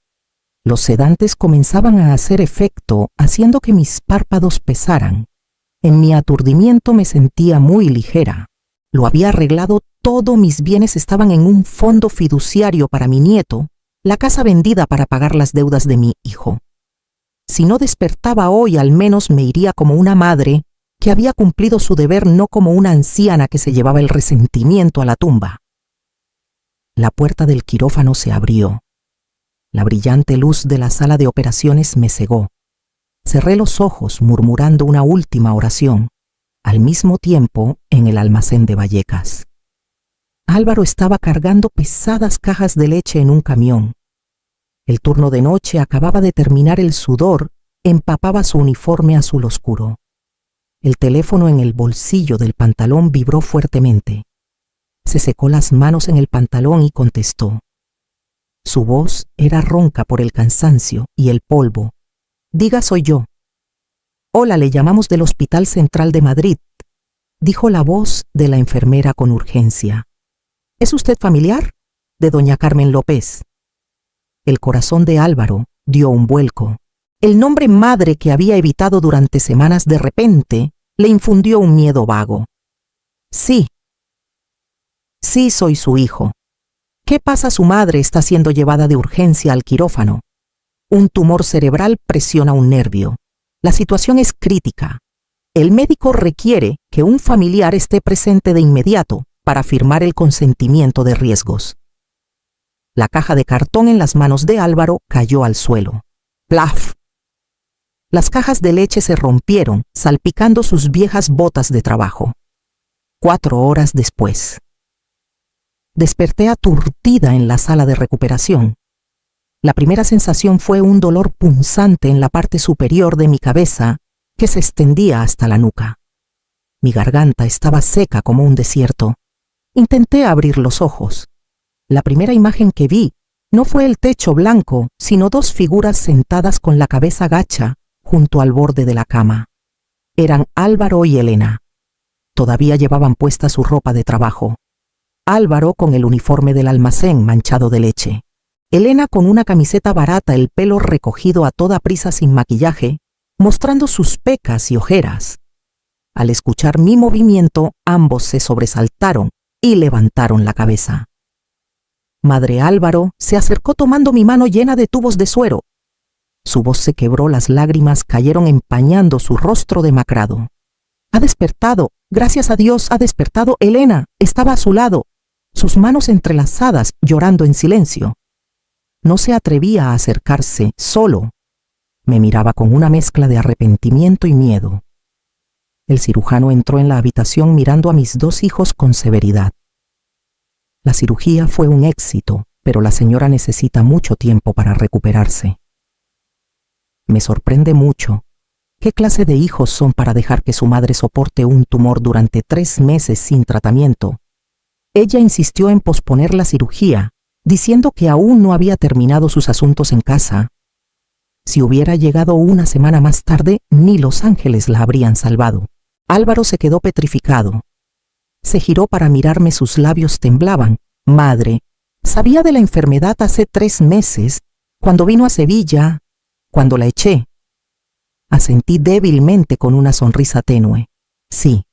Los sedantes comenzaban a hacer efecto, haciendo que mis párpados pesaran. En mi aturdimiento me sentía muy ligera. Lo había arreglado todo, mis bienes estaban en un fondo fiduciario para mi nieto, la casa vendida para pagar las deudas de mi hijo. Si no despertaba hoy, al menos me iría como una madre que había cumplido su deber, no como una anciana que se llevaba el resentimiento a la tumba. La puerta del quirófano se abrió. La brillante luz de la sala de operaciones me cegó. Cerré los ojos murmurando una última oración, al mismo tiempo en el almacén de Vallecas. Álvaro estaba cargando pesadas cajas de leche en un camión. El turno de noche acababa de terminar, el sudor empapaba su uniforme azul oscuro. El teléfono en el bolsillo del pantalón vibró fuertemente. Se secó las manos en el pantalón y contestó. Su voz era ronca por el cansancio y el polvo. «Diga, soy yo». «Hola, le llamamos del Hospital Central de Madrid», dijo la voz de la enfermera con urgencia. «¿Es usted familiar?» «De doña Carmen López». El corazón de Álvaro dio un vuelco. El nombre madre que había evitado durante semanas de repente le infundió un miedo vago. «Sí. Sí, soy su hijo. ¿Qué pasa? Su madre está siendo llevada de urgencia al quirófano. Un tumor cerebral presiona un nervio. La situación es crítica. El médico requiere que un familiar esté presente de inmediato para firmar el consentimiento de riesgos». La caja de cartón en las manos de Álvaro cayó al suelo. ¡Plaf! Las cajas de leche se rompieron, salpicando sus viejas botas de trabajo. 4 horas después. Desperté aturdida en la sala de recuperación. La primera sensación fue un dolor punzante en la parte superior de mi cabeza que se extendía hasta la nuca. Mi garganta estaba seca como un desierto. Intenté abrir los ojos. La primera imagen que vi no fue el techo blanco, sino 2 figuras sentadas con la cabeza gacha junto al borde de la cama. Eran Álvaro y Elena. Todavía llevaban puesta su ropa de trabajo. Álvaro con el uniforme del almacén manchado de leche. Elena con una camiseta barata, el pelo recogido a toda prisa sin maquillaje, mostrando sus pecas y ojeras. Al escuchar mi movimiento, ambos se sobresaltaron y levantaron la cabeza. Madre Álvaro se acercó tomando mi mano llena de tubos de suero. Su voz se quebró, las lágrimas cayeron empañando su rostro demacrado. Ha despertado, gracias a Dios ha despertado. Elena estaba a su lado, sus manos entrelazadas, llorando en silencio. No se atrevía a acercarse, solo. Me miraba con una mezcla de arrepentimiento y miedo. El cirujano entró en la habitación mirando a mis dos hijos con severidad. La cirugía fue un éxito, pero la señora necesita mucho tiempo para recuperarse. Me sorprende mucho. ¿Qué clase de hijos son para dejar que su madre soporte un tumor durante 3 meses sin tratamiento? Ella insistió en posponer la cirugía, diciendo que aún no había terminado sus asuntos en casa. Si hubiera llegado una semana más tarde, ni los ángeles la habrían salvado. Álvaro se quedó petrificado. Se giró para mirarme, sus labios temblaban. Madre, sabía de la enfermedad hace 3 meses, cuando vino a Sevilla, cuando la eché. Asentí débilmente con una sonrisa tenue. Sí,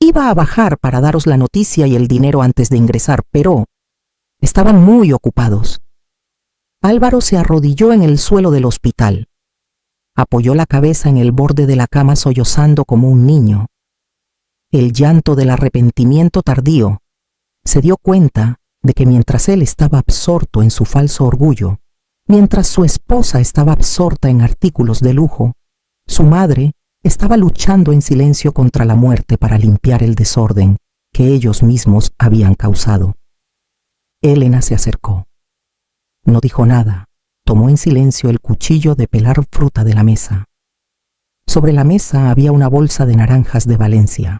iba a bajar para daros la noticia y el dinero antes de ingresar, pero estaban muy ocupados. Álvaro se arrodilló en el suelo del hospital. Apoyó la cabeza en el borde de la cama sollozando como un niño. El llanto del arrepentimiento tardío. Se dio cuenta de que mientras él estaba absorto en su falso orgullo, mientras su esposa estaba absorta en artículos de lujo, su madre estaba luchando en silencio contra la muerte para limpiar el desorden que ellos mismos habían causado. Elena se acercó. No dijo nada. Tomó en silencio el cuchillo de pelar fruta de la mesa. Sobre la mesa había una bolsa de naranjas de Valencia.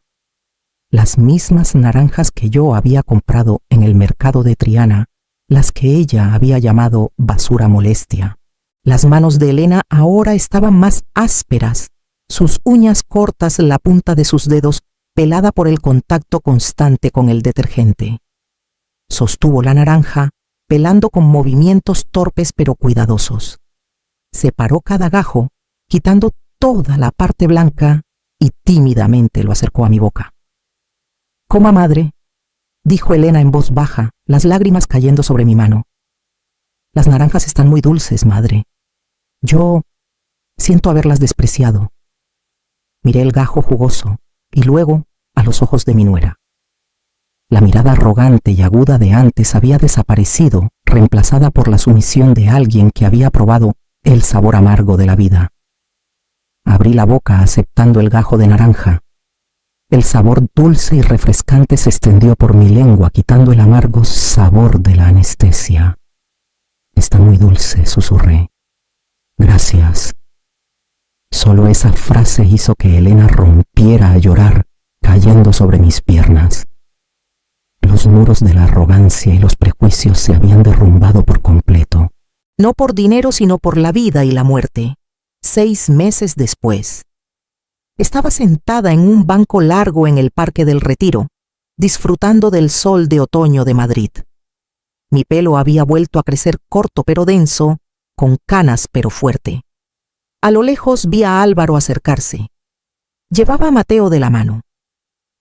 Las mismas naranjas que yo había comprado en el mercado de Triana, las que ella había llamado basura molestia. Las manos de Elena ahora estaban más ásperas, sus uñas cortas, la punta de sus dedos pelada por el contacto constante con el detergente. Sostuvo la naranja, pelando con movimientos torpes pero cuidadosos. Separó cada gajo, quitando toda la parte blanca, y tímidamente lo acercó a mi boca. «Coma, madre», dijo Elena en voz baja, las lágrimas cayendo sobre mi mano. «Las naranjas están muy dulces, madre. Yo siento haberlas despreciado». Miré el gajo jugoso y luego a los ojos de mi nuera. La mirada arrogante y aguda de antes había desaparecido, reemplazada por la sumisión de alguien que había probado el sabor amargo de la vida. Abrí la boca aceptando el gajo de naranja. El sabor dulce y refrescante se extendió por mi lengua, quitando el amargo sabor de la anestesia. «Está muy dulce», susurré. «Gracias». Solo esa frase hizo que Elena rompiera a llorar, cayendo sobre mis piernas. Los muros de la arrogancia y los prejuicios se habían derrumbado por completo. No por dinero, sino por la vida y la muerte. 6 meses después. Estaba sentada en un banco largo en el Parque del Retiro, disfrutando del sol de otoño de Madrid. Mi pelo había vuelto a crecer corto pero denso, con canas pero fuerte. A lo lejos vi a Álvaro acercarse. Llevaba a Mateo de la mano.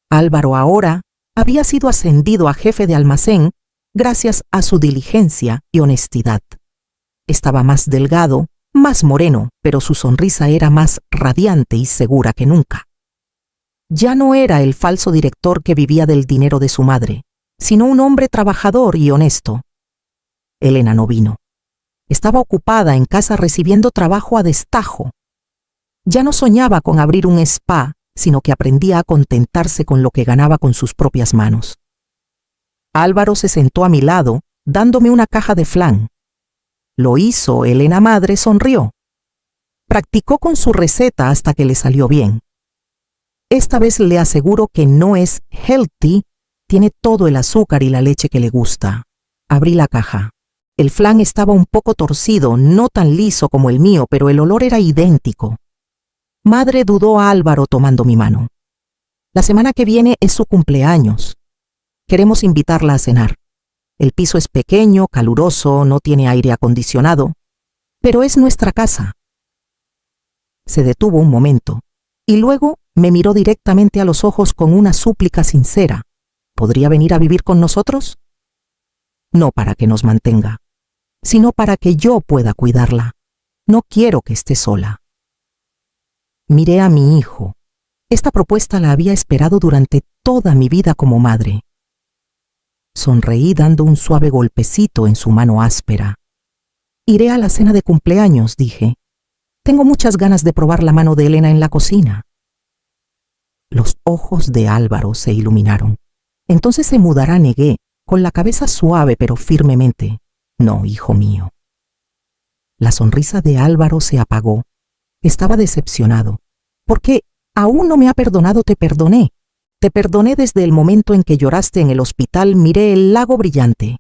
Álvaro ahora había sido ascendido a jefe de almacén gracias a su diligencia y honestidad. Estaba más delgado, más moreno, pero su sonrisa era más radiante y segura que nunca. Ya no era el falso director que vivía del dinero de su madre, sino un hombre trabajador y honesto. Elena no vino. Estaba ocupada en casa recibiendo trabajo a destajo. Ya no soñaba con abrir un spa, sino que aprendía a contentarse con lo que ganaba con sus propias manos. Álvaro se sentó a mi lado, dándome una caja de flan. Lo hizo, Elena madre sonrió. Practicó con su receta hasta que le salió bien. Esta vez le aseguro que no es healthy, tiene todo el azúcar y la leche que le gusta. Abrí la caja. El flan estaba un poco torcido, no tan liso como el mío, pero el olor era idéntico. Madre dudó a Álvaro tomando mi mano. La semana que viene es su cumpleaños. Queremos invitarla a cenar. El piso es pequeño, caluroso, no tiene aire acondicionado, pero es nuestra casa. Se detuvo un momento y luego me miró directamente a los ojos con una súplica sincera. ¿Podría venir a vivir con nosotros? No para que nos mantenga, sino para que yo pueda cuidarla. No quiero que esté sola. Miré a mi hijo. Esta propuesta la había esperado durante toda mi vida como madre. Sonreí dando un suave golpecito en su mano áspera. Iré a la cena de cumpleaños, dije. Tengo muchas ganas de probar la mano de Elena en la cocina. Los ojos de Álvaro se iluminaron. Entonces se mudará, negué, con la cabeza suave pero firmemente. No, hijo mío. La sonrisa de Álvaro se apagó. Estaba decepcionado. Porque aún no me ha perdonado, te perdoné. Te perdoné desde el momento en que lloraste en el hospital, miré el lago brillante.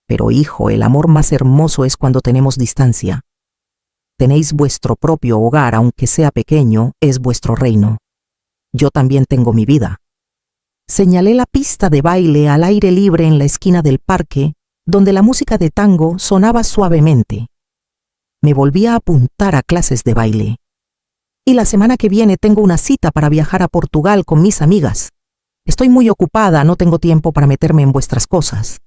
Pero hijo, el amor más hermoso es cuando tenemos distancia. Tenéis vuestro propio hogar, aunque sea pequeño, es vuestro reino. Yo también tengo mi vida. Señalé la pista de baile al aire libre en la esquina del parque, donde la música de tango sonaba suavemente. Me volví a apuntar a clases de baile. Y la semana que viene tengo una cita para viajar a Portugal con mis amigas. Estoy muy ocupada, no tengo tiempo para meterme en vuestras cosas.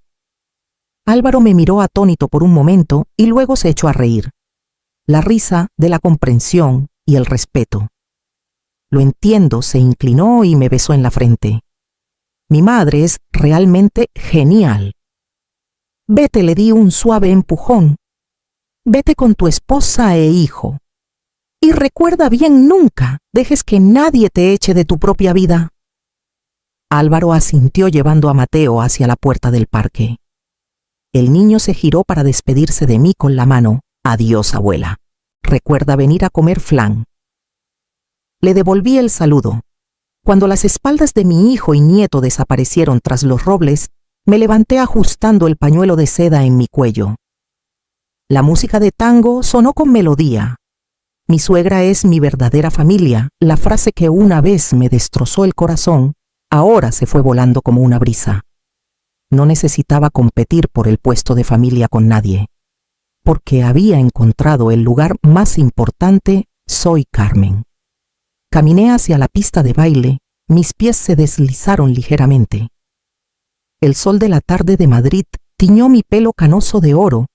Álvaro me miró atónito por un momento y luego se echó a reír. La risa de la comprensión y el respeto. Lo entiendo, se inclinó y me besó en la frente. Mi madre es realmente genial. Vete, le di un suave empujón. Vete con tu esposa e hijo. Y recuerda bien, nunca dejes que nadie te eche de tu propia vida. Álvaro asintió llevando a Mateo hacia la puerta del parque. El niño se giró para despedirse de mí con la mano. Adiós, abuela. Recuerda venir a comer flan. Le devolví el saludo. Cuando las espaldas de mi hijo y nieto desaparecieron tras los robles, me levanté ajustando el pañuelo de seda en mi cuello. La música de tango sonó con melodía. Mi suegra es mi verdadera familia. La frase que una vez me destrozó el corazón, ahora se fue volando como una brisa. No necesitaba competir por el puesto de familia con nadie, porque había encontrado el lugar más importante. Soy Carmen. Caminé hacia la pista de baile, mis pies se deslizaron ligeramente. El sol de la tarde de Madrid tiñó mi pelo canoso de oro,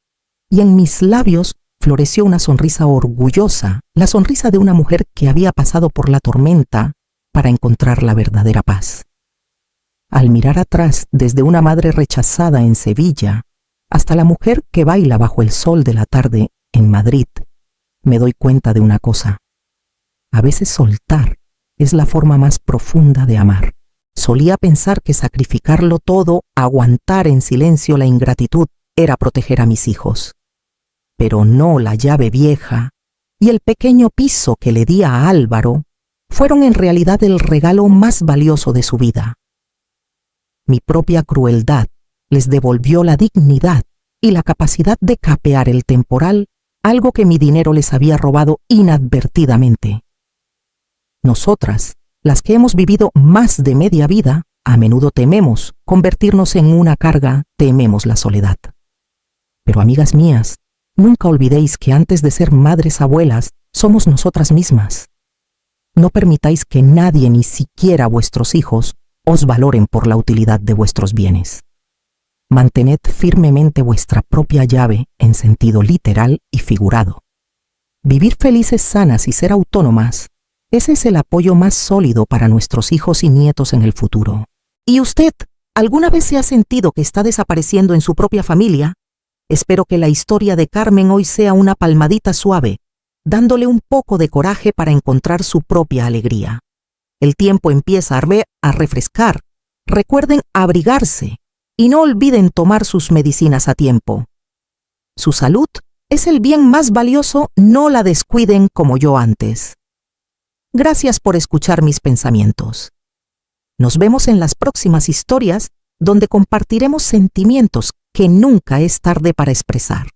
y en mis labios floreció una sonrisa orgullosa, la sonrisa de una mujer que había pasado por la tormenta para encontrar la verdadera paz. Al mirar atrás, desde una madre rechazada en Sevilla hasta la mujer que baila bajo el sol de la tarde en Madrid, me doy cuenta de una cosa. A veces soltar es la forma más profunda de amar. Solía pensar que sacrificarlo todo, aguantar en silencio la ingratitud, era proteger a mis hijos. Pero no, la llave vieja y el pequeño piso que le di a Álvaro fueron en realidad el regalo más valioso de su vida. Mi propia crueldad les devolvió la dignidad y la capacidad de capear el temporal, algo que mi dinero les había robado inadvertidamente. Nosotras, las que hemos vivido más de media vida, a menudo tememos convertirnos en una carga, tememos la soledad. Pero amigas mías, nunca olvidéis que antes de ser madres abuelas, somos nosotras mismas. No permitáis que nadie, ni siquiera vuestros hijos, os valoren por la utilidad de vuestros bienes. Mantened firmemente vuestra propia llave en sentido literal y figurado. Vivir felices, sanas y ser autónomas, ese es el apoyo más sólido para nuestros hijos y nietos en el futuro. ¿Y usted, alguna vez se ha sentido que está desapareciendo en su propia familia? Espero que la historia de Carmen hoy sea una palmadita suave, dándole un poco de coraje para encontrar su propia alegría. El tiempo empieza a refrescar. Recuerden abrigarse y no olviden tomar sus medicinas a tiempo. Su salud es el bien más valioso, no la descuiden como yo antes. Gracias por escuchar mis pensamientos. Nos vemos en las próximas historias donde compartiremos sentimientos que nunca es tarde para expresar.